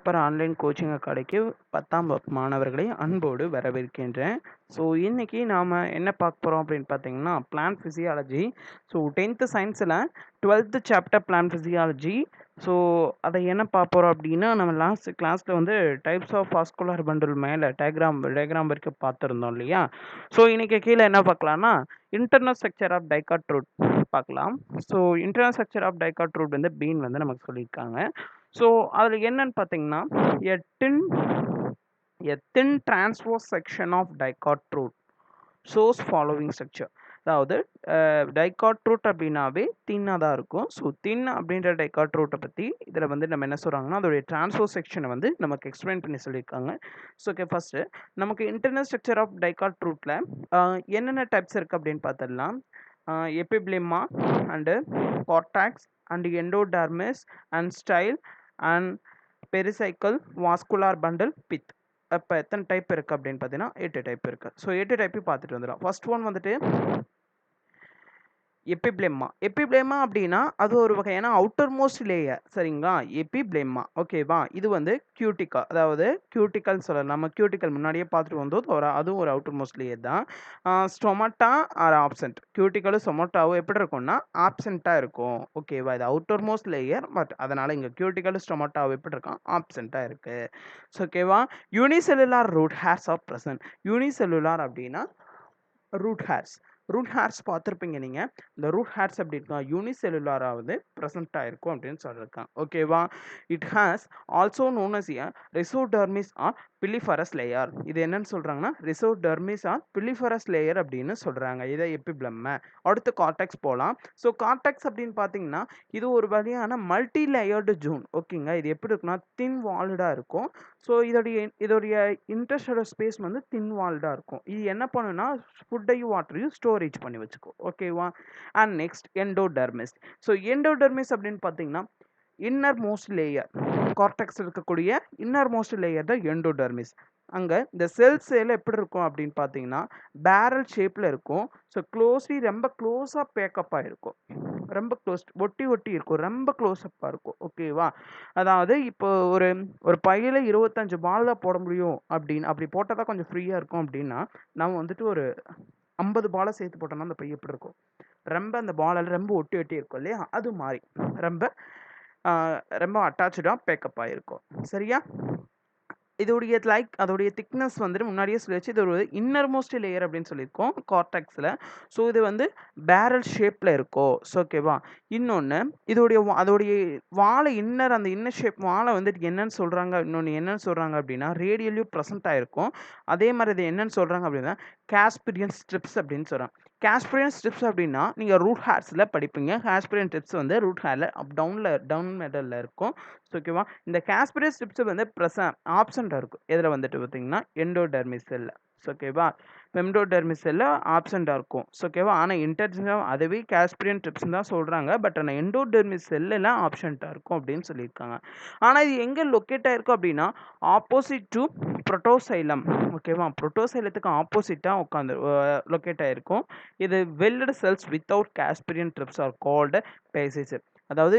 Proper online coaching அகாடமிக்கு 10ஆம் வகுப்பு மாணவர்களை அன்போடு வரவேற்கின்றேன். ஸோ இன்னைக்கு நாம என்ன பார்க்க போறோம் அப்படின்னு பார்த்தீங்கன்னா, பிளான்ட் ஃபிசியாலஜி. ஸோ 10th சயின்ஸில் 12th chapter plant physiology. So அதை என்ன பார்க்க போறோம் அப்படின்னா, நம்ம லாஸ்ட் கிளாஸ்ல வந்து டைப்ஸ் ஆஃப் வாஸ்குலர் பண்டில் மேலே டயக்ராம் வரைக்கும் பார்த்துருந்தோம் இல்லையா? ஸோ இன்னைக்கு கீழே என்ன பார்க்கலாம்னா, internal structure of dicot root பார்க்கலாம். So internal structure of dicot root வந்து பீன் வந்து நமக்கு சொல்லியிருக்காங்க. ஸோ அதில் என்னன்னு பார்த்தீங்கன்னா, a thin a thin transverse section of dicot root shows following structure. அதாவது டைகாட் ரூட் அப்படின்னாவே தின்னாக தான் இருக்கும். ஸோ தின் அப்படின்ற டைகாட் ரூட்டை பற்றி இதில் வந்து நம்ம என்ன சொல்கிறாங்கன்னா, அதோடைய டிரான்ஸ்ஃபோர் செக்ஷனை வந்து நமக்கு எக்ஸ்பிளைன் பண்ணி சொல்லியிருக்காங்க. ஸோ ஓகே, ஃபஸ்ட்டு நமக்கு இன்டர்னல் ஸ்ட்ரக்சர் ஆஃப் டைகாட் ரூட்டில் என்னென்ன டைப்ஸ் இருக்குது அப்படின்னு பார்த்துடலாம். Epiblema and cortex and endodermis and stele and pericycle vascular bundle pith. அப்போ எத்தனை டைப் இருக்குது அப்படின்னு பார்த்தீங்கன்னா 8 டைப் இருக்குது. ஸோ 8 டைப்பையும் பார்த்துட்டு வந்துடலாம். ஃபர்ஸ்ட் ஒன் வந்துட்டு எபிப்ளெமா அப்படின்னா அது ஒரு வகையான அவுட்டர் மோஸ்ட் லேயர். சரிங்களா? எபிப்ளெமா ஓகேவா? இது வந்து கியூட்டிக்கா, அதாவது கியூட்டிக்கல் சொல்லலாம். நம்ம கியூட்டிக்கல் முன்னாடியே பார்த்துட்டு வந்தோம். அதுவும் ஒரு அவுட்டர் மோஸ்ட் லேயர் தான். ஸ்டொமட்டா ஆர் ஆப்சென்ட். கியூட்டிக்கலும் ஸ்டொமட்டாவும் எப்படி இருக்கும்னா ஆப்சென்ட்டாக இருக்கும். ஓகேவா? இது அவுட்டர் மோஸ்ட் லேயர். பட் அதனால் இங்கே கியூட்டிக்கல் ஸ்டொமட்டாவும் எப்படி இருக்கான், ஆப்சென்ட்டாக இருக்குது. ஸோ ஓகேவா? Unicellular root hairs of present. Unicellular அப்படின்னா ரூட் ஹேர்ஸ் பார்த்துருப்பீங்க நீங்கள். இந்த ரூட் ஹேர்ஸ் எப்படி இருக்கா, யூனிசெல்லுலாராவது ப்ரெசென்ட்டாக இருக்கும் அப்படின்னு சொல்லியிருக்காங்க. ஓகேவா? It has also known as a rhizodermis or piliferous layer. இது என்னன்னு சொல்கிறாங்கன்னா ரிசோடர்மிஸ் ஆர் பிலிஃபரஸ் லேயர் அப்படின்னு சொல்கிறாங்க. இதை எபிப்ளெமா. அடுத்து கார்டெக்ஸ் போகலாம். ஸோ கார்டெக்ஸ் அப்படின்னு பார்த்தீங்கன்னா இது ஒரு வகையான மல்டி லேயர்டு ஜோன். ஓகேங்க, இது எப்படி இருக்குன்னா தின் வால்டாக இருக்கும். ஸோ இதோடைய இன்டர்ஸ்டோட ஸ்பேஸ் வந்து தின் வால்டாக இருக்கும். இது என்ன பண்ணுன்னா ஃபுட்டையும் வாட்டரையும் ஸ்டோரேஜ் பண்ணி வச்சுக்கோ. ஓகேவா? And next endodermis. So endodermis அப்படின்னு பார்த்தீங்கன்னா இன்னர் மோஸ்ட் லேயர். கார்டெக்ஸ் இருக்கக்கூடிய இன்னர் மோஸ்ட் லேயர் தான் எண்டோடர்மிஸ். அங்கே இந்த செல்ஸ் எல்லாம் எப்படி இருக்கும் அப்படின்னு பார்த்தீங்கன்னா பேரல் ஷேப்பில் இருக்கும். ஸோ ரொம்ப க்ளோஸாக பேக்கப்பாக இருக்கும். ரொம்ப ஒட்டி இருக்கும். ரொம்ப க்ளோஸ்அப்பாக இருக்கும். ஓகேவா? அதாவது இப்போ ஒரு பையில் 25 பால் தான் போட முடியும் அப்படின்னு, அப்படி போட்டால் தான் கொஞ்சம் ஃப்ரீயாக இருக்கும் அப்படின்னா, நம்ம வந்துட்டு ஒரு 50 பாலை சேர்த்து போட்டோம்னா அந்த பை எப்படி இருக்கும், ரொம்ப அந்த பாலெல்லாம் ரொம்ப ஒட்டி இருக்கும் இல்லையா? அது மாதிரி ரொம்ப அட்டாச்சாக பேக்கப் ஆகிருக்கும். சரியா? அதோடைய திக்னஸ் வந்துட்டு முன்னாடியே சொல்லியாச்சு. இது ஒரு இன்னர் மோஸ்ட் லேயர் அப்படின்னு சொல்லியிருக்கோம் கார்டெக்ஸில். ஸோ இது வந்து பேரல் ஷேப்பில் இருக்கும். ஸோ ஓகேவா? இன்னொன்று அதோடைய அந்த இன்னர் ஷேப் வாழை வந்துட்டு என்னன்னு சொல்கிறாங்க அப்படின்னா ரேடியலையும் ப்ரெசென்ட் ஆகிருக்கும். அதே மாதிரி இது என்னன்னு சொல்கிறாங்க அப்படின்னா காஸ்பிரியன் ஸ்ட்ரிப்ஸ் அப்படின்னு சொல்கிறாங்க. காஸ்பிரியன் ஸ்ட்ரிப்ஸ் அப்படின்னா நீங்கள் ரூட் ஹேர்ஸில் படிப்பீங்க. காஸ்பிரியன் ஸ்ட்ரிப்ஸ் வந்து ரூட் ஹேரில் டவுன் மெடலில் இருக்கும். ஸோ ஓகேவா? இந்த காஸ்பிரியன் ஸ்ட்ரிப்ஸ் வந்து ஆப்சென்ட்டாக இருக்கும். எதில் வந்துட்டு பார்த்தீங்கன்னா எண்டோடர்மிஸ் செல்லில். ஸோ ஓகேவா? எண்டோடர்மிஸ் செல்லில் ஆப்சென்ட்டாக இருக்கும். ஸோ ஓகேவா? ஆனால் இன்டர்ஜென்டாக அதுவே காஸ்பிரியன் ஸ்ட்ரிப்ஸ் தான் சொல்கிறாங்க. பட் ஆனால் எண்டோடர்மிஸ் செல்லெல்லாம் ஆப்சென்ட்டாக இருக்கும் அப்படின்னு சொல்லியிருக்காங்க. ஆனால் இது எங்கே லொக்கேட் ஆகிருக்கும் அப்படின்னா ஆப்போசிட் டு புரோட்டோசைலம். ஓகேவா? புரோட்டோசைலத்துக்கு ஆப்போசிட்டாக உட்காந்து லொக்கேட் ஆகிருக்கும். இது walled cells without Casparian strips are called passage. அதாவது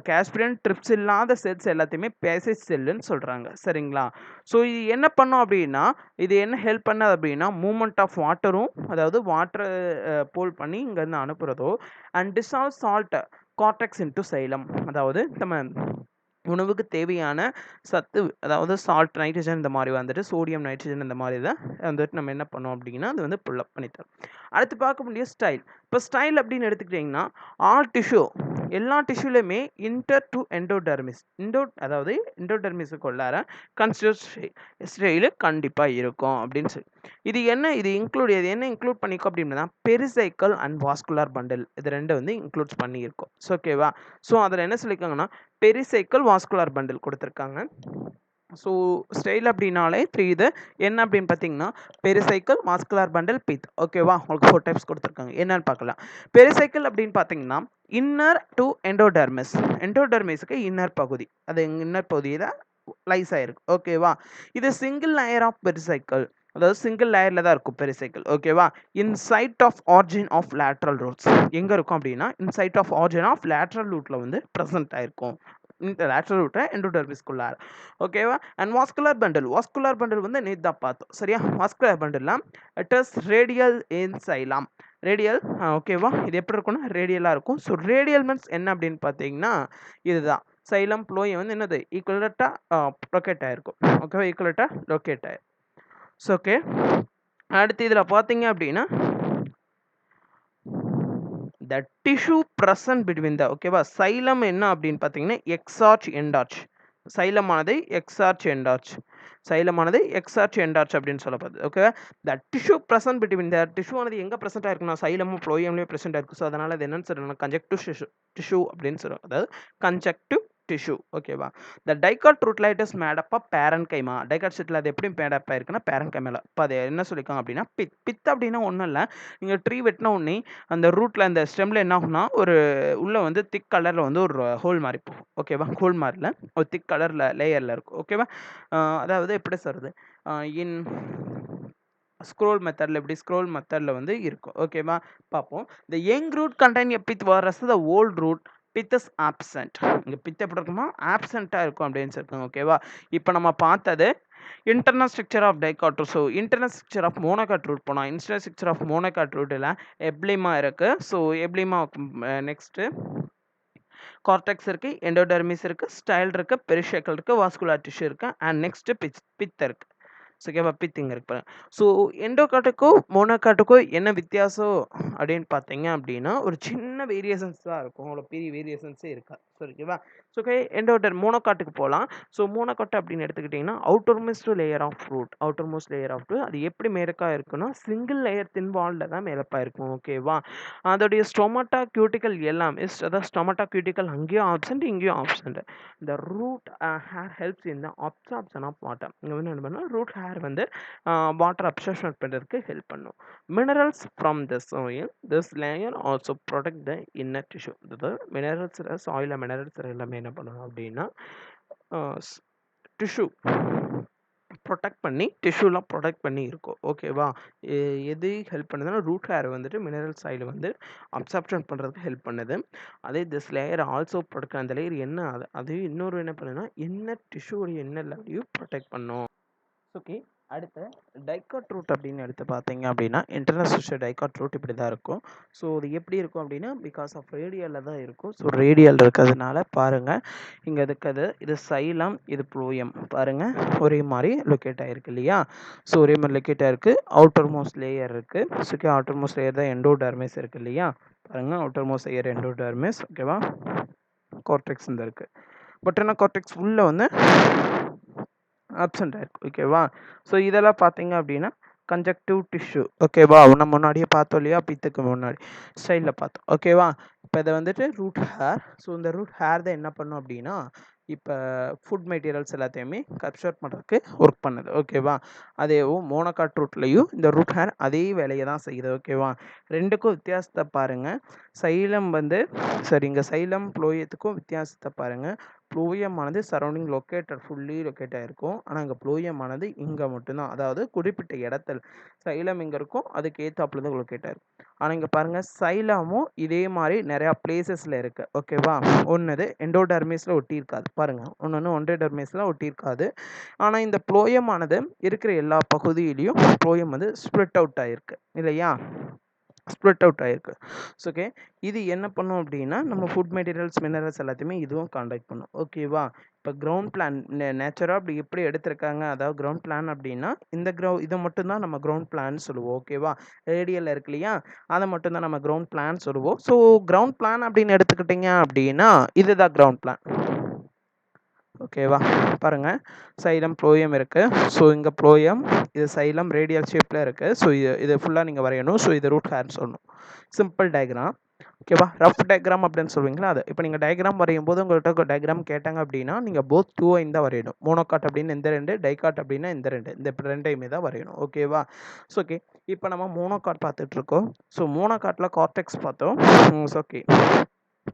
காஸ்பிரியன் ட்ரிப்ஸ் இல்லாத செல்ஸ் எல்லாத்தையுமே பேசேஜ் செல்லுன்னு சொல்கிறாங்க. சரிங்களா? ஸோ இது என்ன பண்ணும் அப்படின்னா, இது என்ன ஹெல்ப் பண்ணது அப்படின்னா மூமெண்ட் ஆஃப் வாட்டரும், அதாவது வாட்டரை போல் பண்ணி இங்கேருந்து அனுப்புகிறதோ, and dissolve salt cortex into xylem. அதாவது நம்ம உணவுக்கு தேவையான சத்து, அதாவது சால்ட், நைட்ரஜன், இந்த மாதிரி வந்துட்டு சோடியம், நைட்ரஜன் இந்த மாதிரி தான் வந்துட்டு நம்ம என்ன பண்ணோம் அப்படின்னா அது வந்து புல்லப் பண்ணித்தரோம். அடுத்து பார்க்க முடியும் ஸ்டைல். இப்போ ஸ்டைல் அப்படின்னு எடுத்துக்கிட்டிங்கன்னா ஆல் டிஷ்யூ, எல்லா டிஷ்யூலையுமே இன்டர் டு எண்டோடர்மிஸ், அதாவது எண்டோடர்மிஸுக்கு உள்ளார கன்ஸ்டியூட் ஸ்டைலு கண்டிப்பாக இருக்கும் அப்படின்னு சொல்லி இது என்ன இன்க்ளூட் பண்ணிக்கும் அப்படின்னா பெரிசைக்கிள் அண்ட் வாஸ்குலார் பண்டில். இது ரெண்டு வந்து இன்க்ளூட்ஸ் பண்ணியிருக்கோம். ஸோ ஓகேவா? ஸோ அதில் என்ன சொல்லியிருக்காங்கன்னா பெரிசைக்கிள் வாஸ்குலார் பண்டில் கொடுத்துருக்காங்க. ஸோ ஸ்டைல் அப்படின்னாலே தெரியுது என்ன அப்படின்னு பார்த்தீங்கன்னா பெரிசைக்கிள், வாஸ்குலார் பண்டில், பித். ஓகேவா? உங்களுக்கு 4 டைப்ஸ் கொடுத்துருக்காங்க. என்னன்னு பார்க்கலாம். பெரிசைக்கிள் அப்படின்னு பார்த்தீங்கன்னா இன்னர் டு எண்டோடர்மிஸுக்கு இன்னர் பகுதி, அது இன்னர் பகுதியில் லைஸ் ஆயிருக்கு. ஓகேவா? இது சிங்கிள் லேயர் ஆஃப் பெரிசைக்கிள், அதாவது சிங்கிள் லேயரில் தான் இருக்கும் பெரிசைக்கிள். ஓகேவா? Inside of origin of lateral roots எங்கே இருக்கும் அப்படின்னா inside of origin of lateral ரூட்டில் வந்து ப்ரெசென்ட் ஆயிருக்கும். லேட்டரல் ரூட் எண்டோடெர்மிஸ்குள்ளார. ஓகேவா? அண்ட் வாஸ்குலர் பண்டில் வந்து நேத்து தான் பார்த்தோம். சரியா? வாஸ்குலர் பண்டில்ல it is radial in xylem. Radial ஓகேவா? இது எப்படி இருக்கும்னா ரேடியலா இருக்கும். ஸோ ரேடியல் மீன்ஸ் என்ன அப்படின்னு பார்த்தீங்கன்னா இதுதான். சைலம் ப்ளோயம் வந்து என்னது ஈக்குவலட்டா லொக்கேட் ஆயிருக்கும். ஓகேவா? ஈக்குவலட்டா லொக்கேட் ஆயிரும். So okay. அடுத்து இதில் பார்த்தீங்க அப்படின்னா the tissue present between the ஓகேவா சைலம் என்ன அப்படின்னு பார்த்தீங்கன்னா எக்ஸார்ச் எண்டார்ச் சைலமானது எக்ஸார்ச் எண்டார்ச் சைலமானது எக்ஸார்ச் எண்டார்ச் அப்படின்னு சொல்லப்படுது. Okay the tissue present between the tissue ஆனது எங்கே ப்ரெசென்ட் ஆயிருக்குன்னா சைலமும் ப்ளோயம்லேயும் ப்ரெசென்ட் ஆயிருக்கு. ஸோ அதனால் அது என்னன்னு சொல்லணும் கன்ஜெக்டிவ் டிஷ்யூ அப்படின்னு சொல்லுவாங்க. அதாவது கன்ஜெக்டிவ் டிஷ்யூ. ஓகேவா? த டைகாட் ரூட்லைட் இஸ் மேட் அப் பேரன் கைமா. டைகாட் செட்டில் அது எப்படி மேட் அப் ஆயிருக்குன்னா பேரன் கைமால. இப்போ அது என்ன சொல்லியிருக்காங்க அப்படின்னா பித் அப்படின்னா ஒன்றும் இல்லை. நீங்கள் ட்ரீ வெட்டின உடனே அந்த ரூட்டில் அந்த ஸ்டெம்மில் என்ன ஆகும்னா ஒரு உள்ளே வந்து திக் கலரில் வந்து ஒரு ஹோல் மாதிரி போகும். ஓகேவா? ஹோல் மாதிரில ஒரு திக் கலரில் லேயரில் இருக்கும். ஓகேவா? அதாவது எப்படி சொல்கிறது இன் ஸ்க்ரோல் மெத்தடில் எப்படி ஸ்க்ரோல் மெத்தடில் வந்து இருக்கும். ஓகேவா? பார்ப்போம். The young root contain a pith whereas the old root pith is absent. இங்கே பித் எப்படி இருக்குமா ஆப்சென்ட்டாக இருக்கும் அப்படின்னு சொல்லியிருக்காங்க. ஓகேவா? இப்போ நம்ம பார்த்தது internal structure of dicot root. So internal structure of monocote root போனால் internal structure of monocote rootல எப்ளிமா இருக்கு. ஸோ எப்ளிமா நெக்ஸ்ட்டு கார்டெக்ஸ் இருக்கு, எண்டோடெர்மிஸ் இருக்கு, ஸ்டைல் இருக்கு, பெரிஷேக்கல் இருக்கு, வாஸ்குலர் டிஷ்யூ இருக்கு, அண்ட் நெக்ஸ்ட் பித் இருக்கு. ஸோ ஓகேவா? பித்திங் இருக்கு பாருங்க. ஸோ எண்டோகாட்டுக்கும் மோனோகாட்டுக்கும் என்ன வித்தியாசம் அப்படின்னு பார்த்தீங்க அப்படின்னா ஒரு சின்ன வேரியேஷன்ஸ் தான் இருக்கும். அவ்வளோ பெரிய வேரியேஷன்ஸே இருக்காது. ஸோ ஓகேவா? ஸோ ஓகே மோனோகாட்டுக்கு போகலாம். ஸோ மோனோகாட்டு அப்படின்னு எடுத்துக்கிட்டிங்கன்னா outer most layer of fruit outer most layer of fruit அது எப்படி மேலக்கா இருக்குன்னா சிங்கிள் லேயர் தின் வால்ல தான் மேலப்பா இருக்கும். ஓகேவா? அதோடைய ஸ்டொமட்டா கியூட்டிக்கல் எல்லாம் அதாவது ஸ்டொமட்டா கியூட்டிக்கல் அங்கேயும் ஆப்சென்ட் இங்கேயும் ஆப்சென்ட். இந்த ரூட் ஹேர் ஹெல்ப்ஸ் இந்த அப்சார்ப்ஷன் ஆஃப் வாட்டர். இங்கே வந்து என்ன பண்ணால் ரூட் ஹேர் வந்து வாட்டர் அப்சர்ப்ஷன் பண்ணுறதுக்கு ஹெல்ப் பண்ணும். Minerals from the soil this layer also protect the inner tissue. அதாவது மினரல்ஸ் சாயிலில் மினரல்ஸ் எல்லாமே என்ன பண்ணணும் அப்படின்னா டிஷ்யூ ப்ரொடெக்ட் பண்ணி டிஷ்யூலாம் ப்ரொடெக்ட் பண்ணி இருக்கும். ஓகேவா? எது ஹெல்ப் பண்ணுதுன்னா ரூட் ஹேர் வந்துட்டு மினரல் சாயில் வந்து அப்சார்ப்ஷன் பண்ணுறதுக்கு ஹெல்ப் பண்ணுது. அதே திஸ் லேயர் ஆல்சோ ப்ரொடெக்ட் அந்த லேயர் என்ன அது இன்னொரு என்ன பண்ணுன்னா இன்னர் டிஷ்யூடைய இன்னர் லெவலையும் ப்ரொடெக்ட் பண்ணும். ஓகே. அடுத்து டைகாட் ரூட் அப்படின்னு எடுத்து பார்த்தீங்க அப்படின்னா இன்டர்னல் ஸ்ட்ரக்சர் டைகாட் ரூட் இப்படி தான் இருக்கும். ஸோ இது எப்படி இருக்கும் அப்படின்னா பிகாஸ் ஆஃப் ரேடியலில் தான் இருக்கும். ஸோ ரேடியல் இருக்கிறதுனால பாருங்கள் இங்கே இருக்கிறது இது சைலம் இது ப்ளோயம் பாருங்கள் ஒரே மாதிரி லொக்கேட் ஆகிருக்கு இல்லையா? ஸோ ஒரே மாதிரி லொக்கேட் ஆகிருக்கு. அவுட்டர் மோஸ்ட் லேயர் இருக்குது. So okay outer most layer தான் எண்டோடெர்மிஸ் இருக்குது இல்லையா? பாருங்கள் அவுட்டர் மோஸ்ட் லேயர் எண்டோடெர்மிஸ். ஓகேவா? கார்டெக்ஸ் இந்த இருக்குது. பட் என்ன கார்டெக்ஸ் உள்ளே வந்து ஆப்சென்ட் ஆயிருக்கு. ஓகேவா? ஸோ இதெல்லாம் பார்த்தீங்க அப்படின்னா கன்ஜக்டிவ் டிஷ்யூ. ஓகேவா? நம்ம முன்னாடியே பார்த்தோம் இல்லையா? பித்துக்கு முன்னாடி ஸ்டைலில் பார்த்தோம். ஓகேவா? இப்போ இதை வந்துட்டு ரூட் ஹேர். ஸோ இந்த ரூட் ஹேர் தான் என்ன பண்ணும் அப்படின்னா இப்போ ஃபுட் மெட்டீரியல்ஸ் எல்லாத்தையுமே கப்சர் பண்ணுறதுக்கு ஒர்க் பண்ணுது. ஓகேவா? அதே மோனோகாட் ரூட்லேயும் இந்த ரூட் ஹேர் அதே வேலையை தான் செய்யுது. ஓகேவா? ரெண்டுக்கும் வித்தியாசத்தை பாருங்கள். சைலம் வந்து சரி இங்கே சைலம் ப்ளோயத்துக்கும் வித்தியாசத்தை பாருங்கள். ப்ளோயமானது சரௌண்டிங் லொக்கேட்டட் ஃபுல்லி லொக்கேட் ஆகிருக்கும். ஆனால் இங்கே ப்ளோயமானது இங்கே மட்டும்தான் அதாவது குறிப்பிட்ட இடத்துல சைலம் இங்கே இருக்கும் அதுக்கு ஏற்றாப்புல தான் லொக்கேட் ஆகிருக்கும். ஆனால் இங்கே பாருங்கள் சைலமும் இதே மாதிரி நிறையா பிளேசஸில் இருக்குது. ஓகேவா? ஒன்று எண்டோடெர்மிஸில் ஒட்டி இருக்காது பாருங்கள் ஒன்று ஒண்டோடெர்மிஸில் ஒட்டி இருக்காது. ஆனால் இந்த ப்ளோயமானது இருக்கிற எல்லா பகுதியிலையும் ப்ளோயம் வந்து ஸ்ப்ளிட் அவுட் ஆகிருக்கு இல்லையா? ஸ்ப்ளிட் அவுட் ஆகிருக்கு. ஸோ ஓகே இது என்ன பண்ணும் அப்படின்னா நம்ம ஃபுட் மெட்டீரியல்ஸ் மினரல்ஸ் எல்லாத்தையுமே இதுவும் காண்டாக்ட் பண்ணும். ஓகேவா? இப்போ கிரவுண்ட் பிளான் நேச்சராக அப்படி எப்படி எடுத்திருக்காங்க அதாவது கிரவுண்ட் பிளான் அப்படின்னா இந்த இதை மட்டும்தான் நம்ம கிரவுண்ட் பிளான் சொல்லுவோம். ஓகேவா? ரேடியல் இருக்கு இல்லையா? அதை மட்டும்தான் நம்ம கிரவுண்ட் பிளான் சொல்லுவோம். ஸோ கிரவுண்ட் பிளான் அப்படின்னு எடுத்துக்கிட்டிங்க அப்படின்னா இதுதான் கிரவுண்ட் பிளான். ஓகேவா? பாருங்கள் சைலம் ப்ளோயம் இருக்குது. ஸோ இங்கே ப்ளோயம் இது சைலம் ரேடியல் ஷேப்பில் இருக்குது. ஸோ இது ஃபுல்லாக நீங்கள் வரையணும். ஸோ இது ரூட் ஹேர்னு சொல்லணும். Simple diagram. ஓகேவா? ரஃப் டயக்ராம் அப்படின்னு சொல்லுவீங்களா அது. இப்போ நீங்கள் டயக்ராம் வரையும் போது உங்கள்கிட்ட டயக்ராம் கேட்டாங்க அப்படின்னா நீங்கள் போத் 2 தான் வரையணும். மோனோகாட் அப்படின்னு இந்த ரெண்டு டைகாட் அப்படின்னா இந்த ரெண்டு இந்த ரெண்டையுமே தான் வரையணும். ஓகேவா? ஸோ ஓகே இப்போ நம்ம மோனோகாட் பார்த்துட்ருக்கோம். ஸோ மோனோகாட்டில் கார்டெக்ஸ் பார்த்தோம். Okay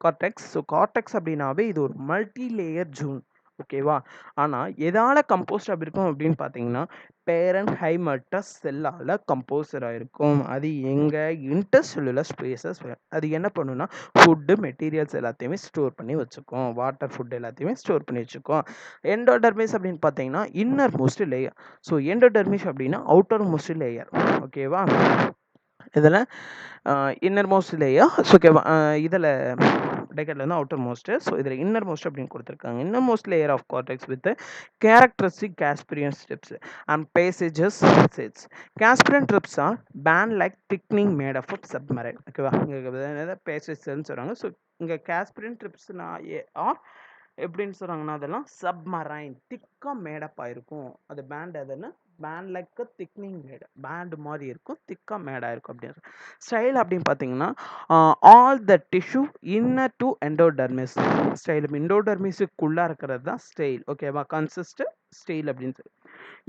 cortex. ஸோ கார்டெக்ஸ் அப்படின்னாவே இது ஒரு மல்டி லேயர் ஜூன். ஓகேவா? ஆனா, எதால கம்போஸ்ட் ஆகிருக்கும் அப்படின்னு பார்த்தீங்கன்னா, பேரன்ஹைமட்டஸ் செல்லால கம்போஸர் ஆயிருக்கும். அது எங்க? Intercellular spaces. அது என்ன பண்ணும்னா, ஃபுட்டு, மெட்டீரியல்ஸ் எல்லாத்தையுமே ஸ்டோர் பண்ணி வச்சுக்கும். வாட்டர், ஃபுட் எல்லாத்தையுமே ஸ்டோர் பண்ணி வச்சுக்கும். எண்டோடெர்மிஸ் அப்படின்னு பார்த்தீங்கன்னா, inner most layer. So endodermis அப்படின்னா அவுட்டர் மோஸ்ட் லேயர். ஓகேவா? இதில இன்னர் மோஸ்ட் லேயர். ஸோ ஓகேவா? இதில டெக்கட்ல வந்து அவுட்டர் மோஸ்ட். ஸோ இதில இன்னர் மோஸ்ட் அப்படின்னு குடுத்துருக்காங்க. Inner most layer of cortex with characteristic Casparian strips and passages cells. Casparian strips are band like thickening made of suberin. ஓகேவா? இங்க பேசேஜ் செல்ஸ்னு சொல்றாங்க. ஸோ இங்க காஸ்பிரியன் ஸ்ட்ரிப்ஸ்னா ஆர் எப்படின்னு சொல்றாங்கன்னா, அதெல்லாம் சப்மரைன் திக்கா மேடப் ஆயிருக்கும். அது பேண்ட் எதுன்னா band like thickening made band மாதிரி இருக்கும், திக்கா மேட் ஆயிருக்கும் அப்படின்னு. ஸ்டைல் அப்படின்னு பார்த்தீங்கன்னா, all the tissue inner to endodermis. Stele எண்டோடெர்மிஸுக்குள்ளே இருக்கிறது தான் ஸ்டைல். ஓகேவா? கன்சிஸ்ட் ஸ்டைல் அப்படின்னு சொல்லி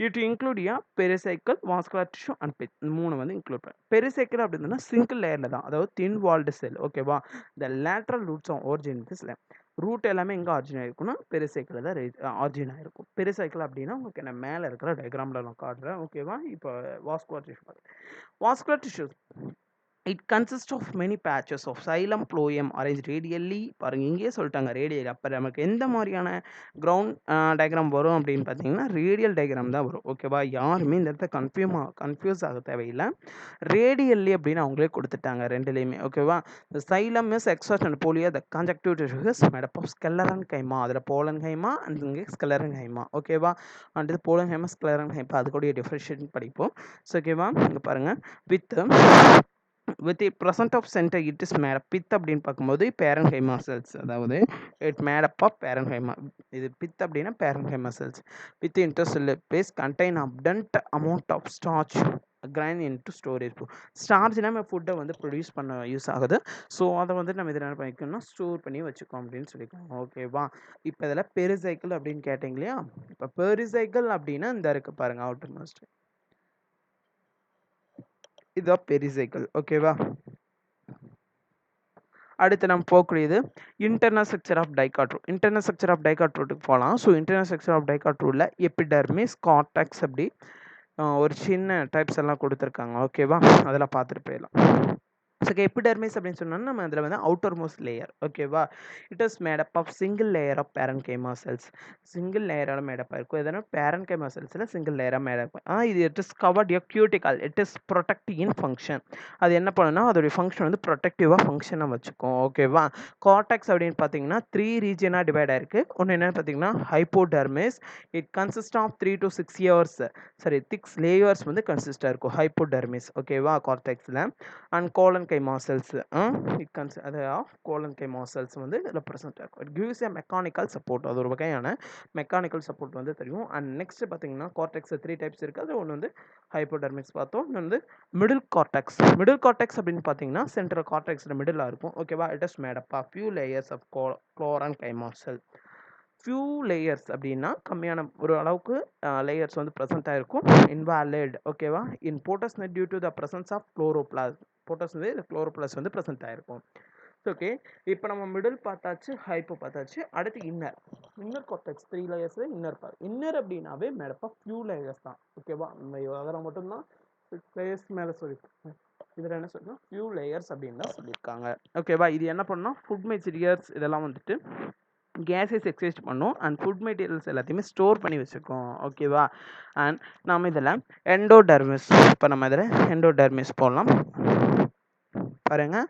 it include pericycle, vascular tissue and pith. 3 வந்து இன்க்ளூட் பண்ண. பெரிசைக்கிள் அப்படின்னா சிங்கிள் லேயரில் தான், அதாவது தின் வால்டு செல். ஓகேவா? The lateral roots of origin this layer. Root எல்லாமே எங்கே ஆரிஜின் ஆயிருக்கும்னா பெரிசைக்கிள் தான் ஆரிஜின் ஆயிருக்கும். பெரிசைக்கிள் அப்படின்னா உங்களுக்கு நான் மேலே இருக்கிற டயக்ராமில் நான் காட்டுறேன். ஓகேவா? இப்போ vascular tissue. Vascular tissues it consist of many patches of xylem phloem arrange radially. பாருங்கள், இங்கேயே சொல்லிட்டாங்க ரேடியல். அப்போ நமக்கு எந்த மாதிரியான கிரவுண்ட் டயக்ராம் வரும் அப்படின்னு பார்த்தீங்கன்னா, ரேடியல் டயக்ராம் தான் வரும். ஓகேவா? யாருமே இந்த இடத்த கன்ஃபியூஸ் ஆக தேவையில்லை. ரேடியல்லி அப்படின்னு அவங்களே கொடுத்துட்டாங்க ரெண்டுலேயுமே. ஓகேவா? இந்த சைலம் இஸ் எக்ஸாஸ்ட் அண்ட் போலியா த கான்ஜக்டிவ் டிஷ்யூஸ் மேடப் ஆஃப் ஸ்கெல்லரன் கைமா. அதில் போலன் கைமா அண்ட் இங்கே ஸ்கெல்லரன் கைமா. ஓகேவா? அண்ட் இது போலன் கைமா ஸ்கெல்லரன் கைமா, அது கூட டிஃப்ரென்ஷியேட் படிப்போம். ஸோ ஓகேவா? இங்கே பாருங்கள், with the present of center it is made up. Pith அப்படின்னு பார்க்கும்போது பேரன்ஹைமா செல்ஸ், அதாவது it made up of parenchyma. இது பித் அப்படின்னா parenchyma cells with intercellular space contain abundant amount of starch grains into storage. ஸ்டார்ச்னா நம்ம ஃபுட்டை வந்து produce பண்ண யூஸ் ஆகுது. ஸோ அதை வந்து நம்ம இதில் என்ன பண்ணிக்கணும்னா ஸ்டோர் பண்ணி வச்சுக்கோம் அப்படின்னு சொல்லிக்கோங்க. ஓகேவா? இப்போ இதில் பெரிசைக்கிள் அப்படின்னு கேட்டிங்க இல்லையா? இப்போ பெரிசைக்கிள் அப்படின்னா இந்த இருக்குது பாருங்கள், அவுட்டர் மோஸ்ட். இதுதான் பெரிசைக்கிள். ஓகேவா? அடுத்து நம்ம போகக்கூடியது internal structure of dicot root. Internal structure of dicot ரூட்டுக்கு போகலாம். So internal structure of dicot ரூட்டில் எபிடெர்மிஸ், கார்டெக்ஸ் அப்படி ஒரு சின்ன டைப்ஸ் எல்லாம் கொடுத்துருக்காங்க. ஓகேவா? அதெல்லாம் பார்த்துட்டு போயிடலாம். ஸோ எபிடெர்மிஸ் அப்படின்னு சொன்னோம்னா நம்ம அதில் வந்து அவுட்டர் மோஸ்ட் லேயர். ஓகேவா? It is made up of single layer of parenchyma cells. Single லேயரால் மேடப் ஆயிருக்கும். எதனா பேரன்கைமா செல்ஸில் சிங்கிள் லேயராக மேடப். இது it is covered by cuticle. It is protective in function. அது என்ன பண்ணுன்னா அதோடைய ஃபங்க்ஷன் வந்து ப்ரொடெக்டிவாக ஃபங்க்ஷனை வச்சுக்கும். ஓகேவா? கார்டெக்ஸ் அப்படின்னு பார்த்தீங்கன்னா 3 ரீஜனாக டிவைட் ஆயிருக்கு. ஒன்று என்னென்னு பார்த்தீங்கன்னா hypodermis. It consist of 3 to 6 years six layers வந்து கன்சிஸ்டாக இருக்கும் ஹைப்போடெர்மிஸ். ஓகேவா? கார்டெக்ஸில் அண்ட் கோலன் கைமா செல்ஸ் அது கோலன் கைமா செல்ஸ் வந்து இதில் ப்ரெசென்ட் இருக்கும். It gives a mechanical support. அது ஒரு வகையான மெக்கானிக்கல் சப்போர்ட் வந்து தெரியும். அண்ட் நெக்ஸ்ட் பார்த்தீங்கன்னா கார்டெக்ஸ் 3 டைப்ஸ் இருக்குது. அது ஒன்று வந்து ஹைப்போடெர்மிக்ஸ் பார்த்தோம். இன்னொன்று வந்து மிடில் கார்டெக்ஸ். மிடில் கார்டெக்ஸ் அப்படின்னு பார்த்தீங்கன்னா சென்ட்ரல் கார்டெக்ஸில் மிடில் இருக்கும். ஓகேவா? It is made up of few layers of chlorenchyma cell. Few layers அப்படின்னா கம்மியான ஒரு அளவுக்கு லேயர்ஸ் வந்து ப்ரெசென்ட் ஆகிருக்கும். இன்வாலிட். ஓகேவா? In photosynthesis due to the presence of chloroplast. போட்டோஸ் வந்து இந்த குளோரோபிளாஸ் வந்து ப்ரெசென்ட் ஆகிருக்கும். ஓகே, இப்போ நம்ம மிடில் பார்த்தாச்சு, ஹைப்போ பார்த்தாச்சு. அடுத்து இன்னர் கார்டெக்ஸ் 3 லேயர்ஸ். இன்னர் அப்படின்னாவே மேடப் ஆஃப் ஃபியூ லேயர்ஸ் தான். ஓகேவா? நம்ம அதில் மட்டும்தான் 6 லேயர்ஸ் மேலே சொல்லியிருக்கோம். இதில் என்ன சொல்லணும், ஃபியூ லேயர்ஸ் அப்படின்னு தான் சொல்லியிருக்காங்க. ஓகேவா? இது என்ன பண்ணோம், ஃபுட் மெட்டீரியல்ஸ் இதெல்லாம் வந்துட்டு கேஸஸ் எக்ஸைஸ் பண்ணும் அண்ட் ஃபுட் மெட்டீரியல்ஸ் எல்லாத்தையுமே ஸ்டோர் பண்ணி வச்சுருக்கோம். ஓகேவா? அண்ட் நம்ம இதில் எண்டோடெர்மிஸ். இப்போ நம்ம இதில் எண்டோடெர்மிஸ் போடலாம். பாருங்கள்,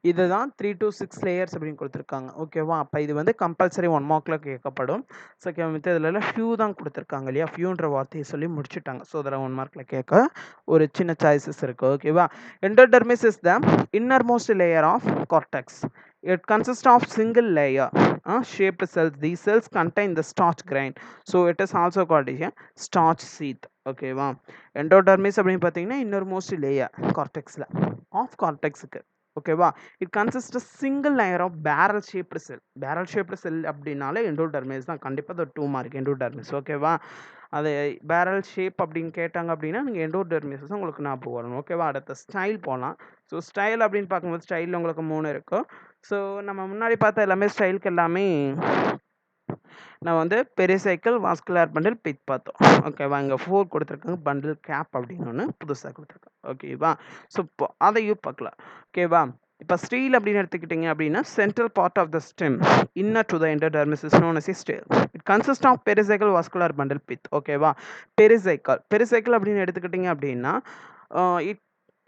இதுதான் 3 to 6 லேயர்ஸ் அப்படின்னு கொடுத்துருக்காங்க. ஓகேவா? அப்போ இது வந்து கம்பல்சரி 1 மார்க்கில் கேட்கப்படும். ஸோ ஓகே, மித்த இதில் ஃபியூ தான் கொடுத்துருக்காங்க இல்லையா? ஃபியூன்ற வார்த்தையை சொல்லி முடிச்சுட்டாங்க. ஸோ அதில் 1 மார்க்கில் கேட்க ஒரு சின்ன சாய்ஸஸ் இருக்குது. ஓகேவா? Endodermis is the inner most layer of cortex. It consists of single layer shaped cells. These cells contain the starch grain. So it is also called a starch sheath. ஓகேவா? Endodermis அப்படின்னு பார்த்தீங்கன்னா இன்னொரு most layer கார்டெக்ஸில் of கார்டெக்ஸுக்கு. ஓகேவா? It consist single layer of barrel shaped cell. Barrel shaped cell அப்படின்னாலே endodermis தான். கண்டிப்பாக அது 2 மார்க் எண்டோடெர்மிஸ். ஓகேவா? அது பேரல் ஷேப் அப்படின்னு கேட்டாங்க அப்படின்னா நீங்கள் எண்டோடெர்மிஸ் தான் உங்களுக்கு ஞாபகம் வரணும். ஓகேவா? அடுத்த ஸ்டைல் போகலாம். ஸோ ஸ்டைல் அப்படின்னு பார்க்கும்போது ஸ்டைலில் உங்களுக்கு 3 இருக்கும். ஸோ நம்ம முன்னாடி பார்த்த எல்லாமே ஸ்டைலுக்கு எல்லாமே நான் வந்து பெரிசைக்கிள் வாஸ்குலர் பண்டில் பித் பார்த்தோம். ஓகேவா, இங்கே 4 கொடுத்துருக்காங்க. பண்டில் கேப் அப்படின்னு ஒன்று புதுசாக கொடுத்துருக்காங்க. ஓகேவா, ஸோ இப்போ அதையும் பார்க்கலாம். ஓகேவா, இப்போ ஸ்டீல் அப்படின்னு எடுத்துக்கிட்டிங்க அப்படின்னா central part of the stem inner to the endodermis is known as stele. It consist of pericycle vascular bundle pith. ஓகேவா, பெரிசைக்கிள் அப்படின்னு எடுத்துக்கிட்டிங்க அப்படின்னா it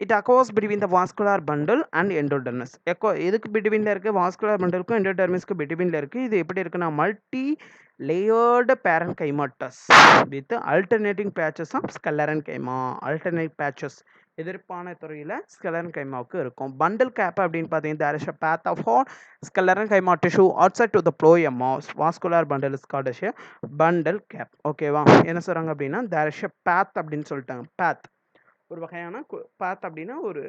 it occurs between the vascular bundle and endodermis. எதுக்கு பிட்வீனில் இருக்குது? வாஸ்குலர் பண்டிலுக்கும் எண்டோடெர்மிஸ்க்கு பிட்வீனில் இருக்குது. இது எப்படி இருக்குன்னா multi layered parenchymatous with alternating patches of sclerenchyma. Alternate patches எதிர்ப்பான துறையில் ஸ்கலரன்கைமாவுக்கு இருக்கும். பண்டில் கேப் அப்படின்னு பார்த்தீங்கன்னா there is a path of all sclerenchyma tissue outside to the phloem of vascular bundle is called as a bundle cap. ஓகேவா, என்ன சொல்கிறாங்க அப்படின்னா there is a path அப்படின்னு சொல்லிட்டாங்க. பாத் ஒரு வகையான பாத் அப்படின்னா ஒரு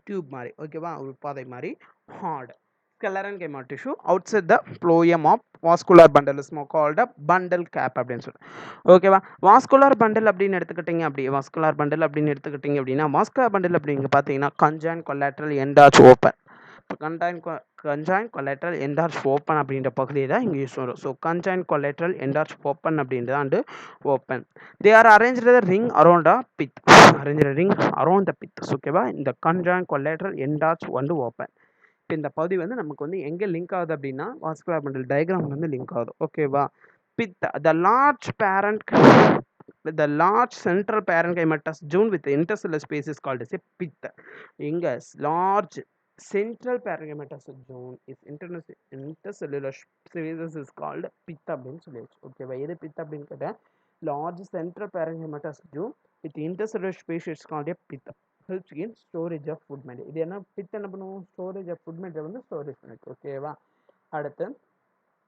டியூப் மாதிரி. ஓகேவா, ஒரு பாதை மாதிரி. Hard sclerenchyma tissue outside the phloem of vascular bundle is called a bundle cap அப்படின்னு சொல்லுவோம். ஓகேவா, வாஸ்குலர் பண்டில் அப்படின்னு எடுத்துக்கிட்டிங்க அப்படின்னா வாஸ்குலர் பண்டில் அப்படிங்க பார்த்தீங்கன்னா கன்ஜாயின் கொலாட்ரல் எண்டார்ச் ஓப்பன். இப்போ கன்ஜாயின் கொலாட்ரல் எண்டார்ச் ஓப்பன் அப்படின்ற பகுதியை தான் இங்கே யூஸ் வரும். ஸோ கன்ஜாயின் கொலாட்ரல் எண்டார்ச் ஓப்பன் அப்படின்றது open. They are arranged the ring around a pith. Arranged ring around the pith. ஓகேவா, இந்த கன்ஜாயின் கொலாட்ரல் எண்டார்ச் ஓப்பன். இப்போ இந்த பகுதி வந்து நமக்கு வந்து எங்கே லிங்க் ஆகுது அப்படின்னா வாஸ்குலர் பண்டில் டயக்ராம் வந்து லிங்க் ஆகுது. ஓகேவா, பித் the large central parenchymatous zone with intercellular space is called as a pith. இங்க large central parenchymatous zone is intercellular spaces is called pith அப்படின்னு சொல்லியாச்சு. ஓகேவா, எது பித் அப்படின்னு கேட்டா large central parenchymatous zone with intercellular space is called a pith. helps in storage of food matter. இது என்ன pith என்ன பண்ணுவோம்? ஸ்டோரேஜ் ஆஃப் ஃபுட் மேட்டர் வந்து ஸ்டோரேஜ் பண்ணிட்டு. ஓகேவா, அடுத்து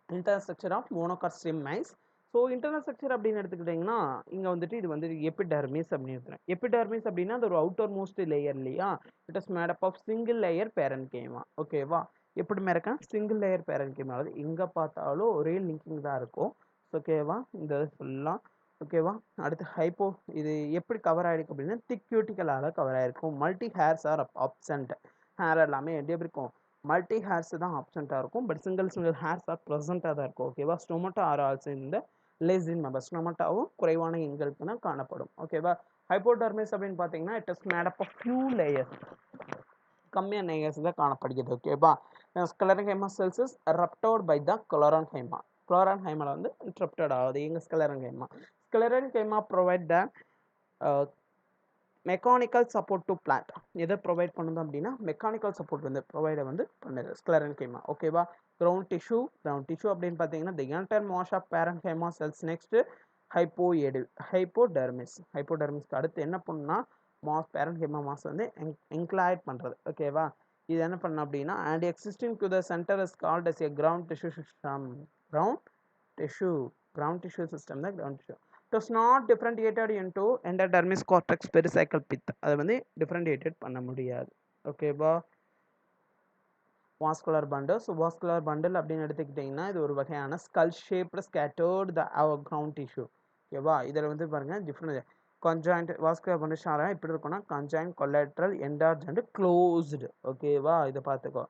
internal structure of monocot stem maize. So internal structure அப்படின்னு எடுத்துக்கிட்டிங்கன்னா இங்கே வந்துட்டு இது வந்து எபிடெர்மிஸ் அப்படின்னு எடுத்துக்கிறேன். எபிடெர்மிஸ் அப்படின்னா அது ஒரு அவுட்டர் மோஸ்ட் லேயர் இல்லையா. It is made up of single layer parenchyma. ஓகேவா, எப்படி மேரக்கா சிங்கிள் லேயர் பேரன்கைமா, அதாவது எங்கே பார்த்தாலும் ஒரே லிங்கிங் தான் இருக்கும். ஓகேவா, இந்த ஃபுல்லாக. ஓகேவா, அடுத்து ஹைப்போ இது எப்படி கவர் ஆகிருக்கு அப்படின்னா திக் கியூட்டிக்கலால் கவர் ஆகிருக்கும். Multi hairs are absent. Hair எல்லாமே எப்படி இருக்கும்? மல்டி ஹேர்ஸ் தான் அப்சென்ட்டாக இருக்கும். பட் சிங்கிள் ஹேர்ஸ் ஆர் ப்ரெசென்ட்டாக தான் இருக்கும். ஓகேவா, ஸ்டொமட்டா ஆர் ஆல்சோ இந்த லெசின் மெம்பர். ஸ்டொமட்டாவும் குறைவான எண்களுக்கு தான் காணப்படும். ஓகேவா, ஹைப்போடெர்மிஸ் அப்படின்னு பார்த்தீங்கன்னா it is made up of few layers, கம்மியான லேயர்ஸ் தான் காணப்படுகிறது. ஓகேவா, sclerenchyma cells is interrupted by the குளோரன்ஹைமா. குளோரன்ஹைமாவில் வந்து இன்டரப்டட் ஆகுது எங்கள் sclerenchyma. Sclerenchyma provide the mechanical support to plant. எதை ப்ரொவைட் பண்ணுது அப்படின்னா மெக்கானிக்கல் சப்போர்ட் வந்து ப்ரொவைடை வந்து பண்ணுது ஸ்கலரன்கைமா. ஓகேவா, கிரவுண்ட் டிஷ்யூ அப்படின்னு பார்த்தீங்கன்னா the entire mass of parenchyma cells. Next ஹைப்போடெர்மிஸ்க்கு அடுத்து என்ன பண்ணுன்னா பேரன்கைமா மாஸ் வந்து என்க்ளாய்ட் பண்ணுறது. ஓகேவா, இது என்ன பண்ண அப்படின்னா and existing to the centre is called as a ground tissue system. Ground tissue system தான் ground tissue. It was not differentiated into endodermis cortex pericycle pith. அதை வந்து டிஃப்ரெண்டியேட்டட் பண்ண முடியாது. ஓகேவா, vascular bundle. So vascular bundle அப்படின்னு எடுத்துக்கிட்டிங்கன்னா இது ஒரு வகையான skull shaped scattered the ground tissue. ஓகேவா, இதில் வந்து பாருங்கள் டிஃப்ரெண்ட் கன்ஜாயிண்ட் வாஸ்குலர் பண்டில் ஷாராக எப்படி இருக்குன்னா கன்ஜாயிண்ட் கொலாட்ரல் என்டார்ஜ் அண்ட் க்ளோஸ்டு. ஓகேவா, இதை பார்த்துக்கோ.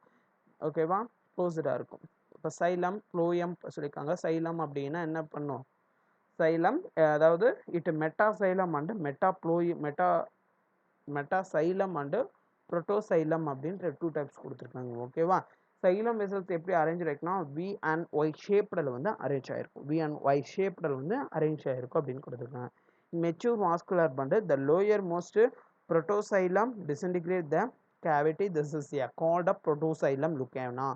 ஓகேவா, க்ளோஸ்டாக இருக்கும். இப்போ சைலம் ப்ளோயம் சொல்லியிருக்காங்க. சைலம் அப்படின்னா என்ன பண்ணும்? சைலம் அதாவது it metaxylem and metaxylem and protoxylem அப்படின்ற 2 டைப்ஸ் கொடுத்துருக்காங்க. ஓகேவா, சைலம் வெசல்ஸ் எப்படி அரேஞ்ச் ஆயிருக்குன்னா வி அண்ட் ஒய் ஷேப்டில் வந்து அரேஞ்ச் ஆயிருக்கும் அப்படின்னு கொடுத்துருக்காங்க. Mature vascular bundle the lower most protoxylem disintegrate the cavity. This is called a protoxylem lacuna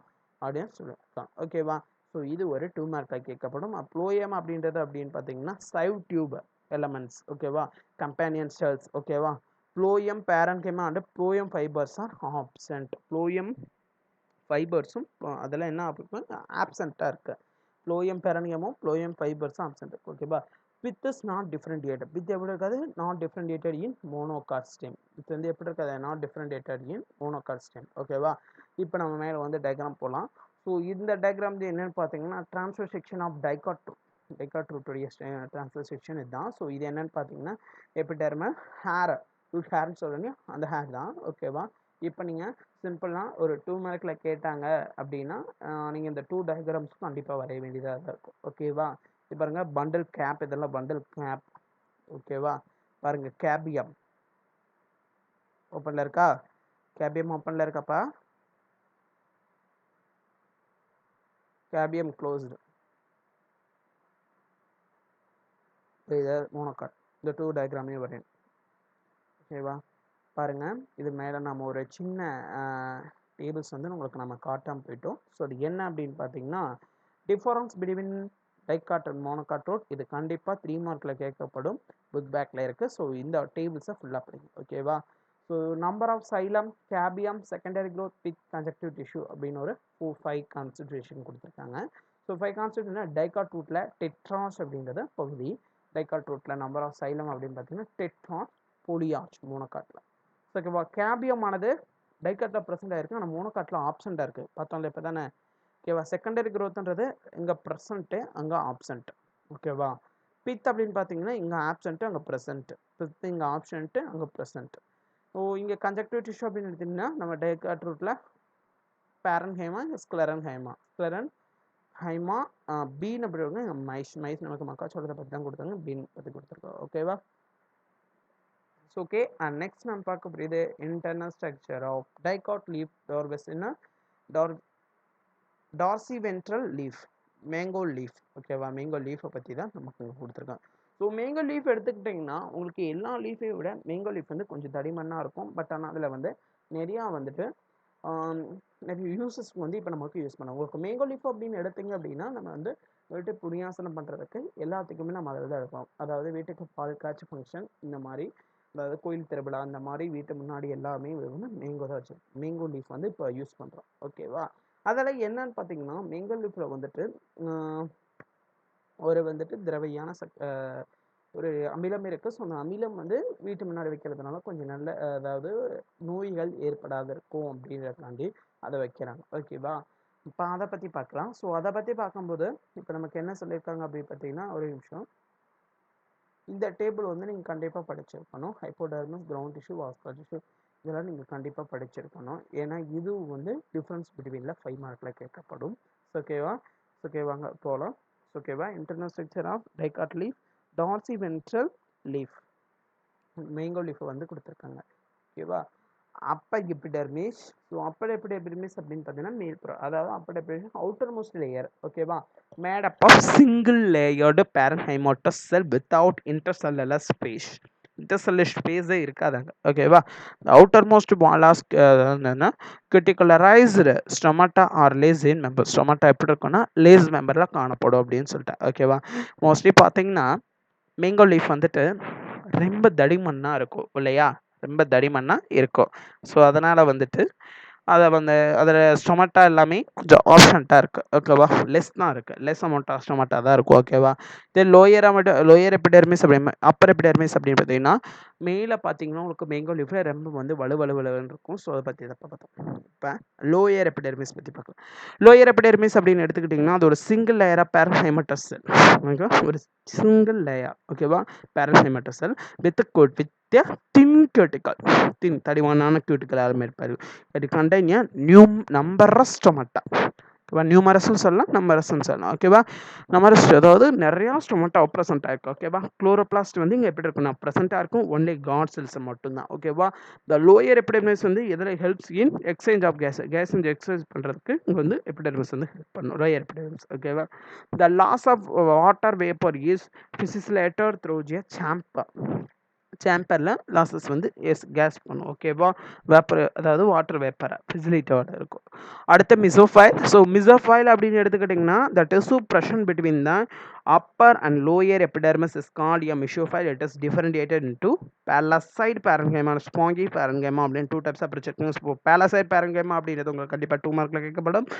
அப்படின்னு சொல்லியிருக்காங்க. ஓகேவா, ஸோ இது ஒரு 2 மார்க்கில் கேட்கப்படும். ப்ளோயம் அப்படின்றது அப்படின்னு பார்த்தீங்கன்னா சைவ் டியூப் எலமெண்ட்ஸ். ஓகேவா, கம்பேனியன் செல்ஸ். ஓகேவா, phloem parenchyma and phloem fibres R absent. Phloem ஃபைபர்ஸும் அதெல்லாம் என்ன ஆப்சென்ட்டாக இருக்குது. Phloem பேரன்கைமும் phloem ஃபைபர்ஸும் absent. ஓகேவா, வித் இஸ் நாட் டிஃப்ரெண்டியேட்டட். வித் எப்படி இருக்காது? Not டிஃப்ரெண்டியேட்டட் in monocot stem. With வந்து எப்படி இருக்காது? Not டிஃப்ரெண்டியேட்டட் in monocot stem. ஓகேவா, இப்போ நம்ம மேலே வந்து டயக்ராம் போகலாம். ஸோ இந்த டயக்ராம் என்னென்னு பார்த்தீங்கன்னா ட்ரான்ஸ்ஃபர் செக்ஷன் ஆஃப் டைகாட் ரூட்டுடைய ட்ரான்ஸ்ஃபர் செக்ஷன் இதுதான். ஸோ இது என்னென்னு பார்த்தீங்கன்னா எபிடெர்மல் ஹேர்னு சொல்லுங்க அந்த ஹேர் தான். ஓகேவா, இப்போ நீங்கள் சிம்பிளாக ஒரு 2 மார்க்கில் கேட்டாங்க அப்படின்னா நீங்கள் இந்த 2 டயக்ராம்ஸ் கண்டிப்பாக வரைய வேண்டியதாக தான் இருக்கும். ஓகேவா? இப்போ பாருங்கள் பண்டில் கேப், இதெல்லாம் பண்டில் கேப். ஓகேவா? பாருங்கள் கேபியம் ஓப்பனில் இருக்கா? கேபியம் ஓப்பனில் இருக்காப்பா? கேபியம் க்ளோஸ்டு. இதை மோனோகாட். இந்த 2 டயக்ராமே வரையணும். ஓகேவா? பாருங்கள் இது மேலே நம்ம ஒரு சின்ன டேபிள்ஸ் வந்து உங்களுக்கு நம்ம காட்டாமல் போயிட்டோம். ஸோ அது என்ன அப்படின்னு பார்த்தீங்கன்னா, difference between dicot and monocot road. இது கண்டிப்பாக 3 மார்க்கில் கேட்கப்படும். புக் பேக்கில் இருக்குது. ஸோ இந்த டேபிள்ஸை ஃபுல்லாக படிங்க. ஓகேவா? So number of xylem, cambium, secondary growth with conjunctive tissue அப்படின்னு ஒரு 5 கான்சன்ட்ரேஷன் கொடுத்துருக்காங்க. ஸோ 5 கான்சன்ட்ரேஷன் டைகாட் ரூட்டில் டெட்ராஸ் அப்படின்றது பகுதி. டைகாட் ரூட்டில் நம்பர் ஆஃப் சைலம் அப்படின்னு பார்த்தீங்கன்னா டெட்ராஸ், போலியார்ச் மோனோகாட்டில். ஓகேவா? கேபியமானது டைகாட்டில் ப்ரெசென்ட் ஆகிருக்கு, ஆனால் மோனோகாட்டில் ஆப்சென்ட்டாக இருக்குது. பார்த்தோம்ல இப்போ தானே? ஓகேவா? செகண்டரி க்ரோத்ன்றது இங்கே ப்ரெசென்ட்டு, அங்கே ஆப்சென்ட். ஓகேவா? பித் அப்படின்னு பார்த்தீங்கன்னா இங்கே ஆப்சென்ட்டு, அங்கே ப்ரெசென்ட்டு. பித் இங்கே ஆப்சென்ட்டு, அங்கே ப்ரெசென்ட். ஸோ இங்கே கன்ஜக்டிவ் டிஷ்யூ அப்படின்னு எடுத்திங்கன்னா நம்ம டைகாட் ரூட்டில் பேரன் ஹைமா, ஸ்க்ளெரன் ஹைமா. ஸ்க்ளெரன் ஹைமா பீன் அப்படி இங்கே மைஸ். மைஸ் நமக்கு மக்காச்சோளத்தை பற்றி தான் கொடுத்தாங்க, பீன் பற்றி கொடுத்துருக்கோம். ஓகேவா? ஓகே, and next நம்ம பார்க்க போகிறது internal structure of dicot leaf dorsiventral in dorsiventral leaf, mango leaf. ஓகேவா? மேங்கோ லீஃபை பற்றி தான் நமக்கு கொடுத்துருக்காங்க. ஸோ மேங்கோ லீஃப் எடுத்துக்கிட்டிங்கன்னா உங்களுக்கு எல்லா லீஃபையும் விட மேங்கோ லீஃப் வந்து கொஞ்சம் தடிமண்ணாக இருக்கும். பட் ஆனால் அதில் வந்து நிறையா வந்துட்டு நிறைய யூசஸ்க்கு வந்து இப்போ நமக்கு யூஸ் பண்ணலாம். உங்களுக்கு மேங்கோ லீஃப் அப்படின்னு எடுத்தீங்க அப்படின்னா நம்ம வந்து வீட்டு புண்ணியாசனம் பண்ணுறதுக்கு எல்லாத்துக்குமே நம்ம அதில் தான் எடுப்போம். அதாவது வீட்டுக்கு பால் காய்ச்சி ஃபங்க்ஷன், இந்த மாதிரி அதாவது கோயில் திருவிழா, அந்த மாதிரி வீட்டு முன்னாடி எல்லாமே வந்து மேங்கோ தான் வச்சு மேங்கோ லீஃப் வந்து இப்போ யூஸ் பண்ணுறோம். ஓகேவா? அதில் என்னன்னு பார்த்தீங்கன்னா மேங்கோ லீஃபில் வந்துட்டு ஒரு வந்துட்டு திரவையான ஒரு அமிலம் இருக்குது. ஸோ அந்த அமிலம் வந்து வீட்டு முன்னாடி வைக்கிறதுனால கொஞ்சம் நல்ல அதாவது நோய்கள் ஏற்படாது இருக்கும் அப்படின்றதுக்காண்டி அதை வைக்கிறாங்க. ஓகேவா? இப்போ அதை பற்றி பார்க்கலாம். ஸோ அதை பற்றி பார்க்கும்போது இப்போ நமக்கு என்ன சொல்லியிருக்காங்க அப்படின்னு பார்த்தீங்கன்னா, ஒரு நிமிஷம், இந்த டேபிள் வந்து நீங்கள் கண்டிப்பாக படிச்சிருக்கணும். ஹைப்போடர்மஸ், கிரவுண்ட் டிஷ்யூ, வாஸ்குலர் டிஷ்யூ, இதெல்லாம் நீங்கள் கண்டிப்பாக படிச்சிருக்கணும். ஏன்னா இது வந்து டிஃப்ரென்ஸ் பிட்வீனில் 5 மார்க்கில் கேட்கப்படும். ஓகேவா? ஓகேவாங்க போகலாம். ஓகேவா? Internal structure of dicot leaf, dorsiventral leaf, mango லீஃபை வந்து கொடுத்துருக்காங்க. ஓகேவா? Upper epidermis. So upper epidermis அப்படின்னு பார்த்தீங்கன்னா மேல்புறம், அதாவது upper epidermis outer most layer. ஓகேவா? Made up of single layered parenchymatous cell without intercellular space. Intercellular ஸ்பேஸே இருக்காதாங்க. ஓகேவா? அவுட்டர் மோஸ்ட் மாலாஸ்க் என்னன்னா cuticularized stomata are less in number. Stomata எப்படி இருக்குன்னா லேஸ் மெம்பரில் காணப்படும் அப்படின்னு சொல்லிட்டேன். ஓகேவா? மோஸ்ட்லி பார்த்தீங்கன்னா மேங்கோ லீஃப் வந்துட்டு ரொம்ப தடிமண்ணாக இருக்கும் இல்லையா? ரொம்ப தடிமண்ணாக இருக்கும். ஸோ அதனால் வந்துட்டு அதை வந்து அதில் ஸ்டொமட்டா எல்லாமே கொஞ்சம் ஆப்ஷன்ட்டாக இருக்குது. ஓகேவா? லெஸ் தான் இருக்குது, லெஸ் அமௌண்ட் ஆஃப் ஸ்டொமட்டா தான் இருக்கும். ஓகேவா? இதே லோயர் எபிடெர்மிஸ் அப்படி அப்பர் எபிடெர்மிஸ் அப்படின்னு பார்த்தீங்கன்னா மேலே பார்த்தீங்கன்னா உங்களுக்கு மேங்கோ லீஃபில் ரொம்ப வந்து வலுவலுன்னு இருக்கும். ஸோ அதை பற்றி இதை பார்த்தோம். இப்போ லோயர் எபிடெர்மிஸ் பற்றி பார்க்கலாம். லோயர் எபிடெர்மிஸ் அப்படின்னு எடுத்துக்கிட்டிங்கன்னா அது ஒரு சிங்கிள் லேயராக பேரன்ஹைமட்டஸ் செல். ஓகேவா? ஒரு சிங்கிள் லேயர். ஓகேவா? பேரன்ஹைமட்டஸ் செல் வித் தின் கியூட்டிக்கல், தின் தடிமனான கியூட்டிக்கல் ஆரம்பிப்பாரு. It contain a numerous stomata. ஓகேவா? நியூமரஸ்ன்னு சொல்லலாம், நம்பரஸ்ன்னு சொல்லலாம். ஓகேவா? நம்பரஸ் அதாவது நிறையா ஸ்டொமட்டா ப்ரெசென்ட் ஆகிருக்கும். ஓகேவா? குளோரோபிளாஸ்ட் வந்து இங்கே எப்படி இருக்குன்னா ப்ரெசென்ட்டாக இருக்கும், ஒன்லி காட் செல்ஸ் மட்டும்தான். ஓகேவா? த லோயர் எபிடெர்மிஸ் வந்து எதில் helps in exchange of gas exchange பண்ணுறதுக்கு இங்கே வந்து எபிடெர்மிஸ் வந்து ஹெல்ப் பண்ணும், லோயர் எபிடெர்மிஸ். ஓகேவா? The loss of water vapour is facilitated through a chamber. சாம்பரில் லாசஸ் வந்து கேஸ் பண்ணும். ஓகேவா? வேப்பர் அதாவது வாட்டர் வேப்பரை ஃபிசிலேட்டோட இருக்கும். அடுத்த மிசோஃபைல். ஸோ மிசோஃபைல் அப்படின்னு எடுத்துக்கிட்டிங்கன்னா the tissue portion between the upper and lower epidermis is called a mesophyll. It is differentiated into palisade parenchyma, spongy parenchyma அப்படின்னு 2 டைப்ஸாக பிரிச்சிருக்கோம். ஸோ பேலசைட் பேரன்கைமா அப்படின்றது உங்களுக்கு கண்டிப்பாக 2 மார்க்கில் கேட்கப்படும்.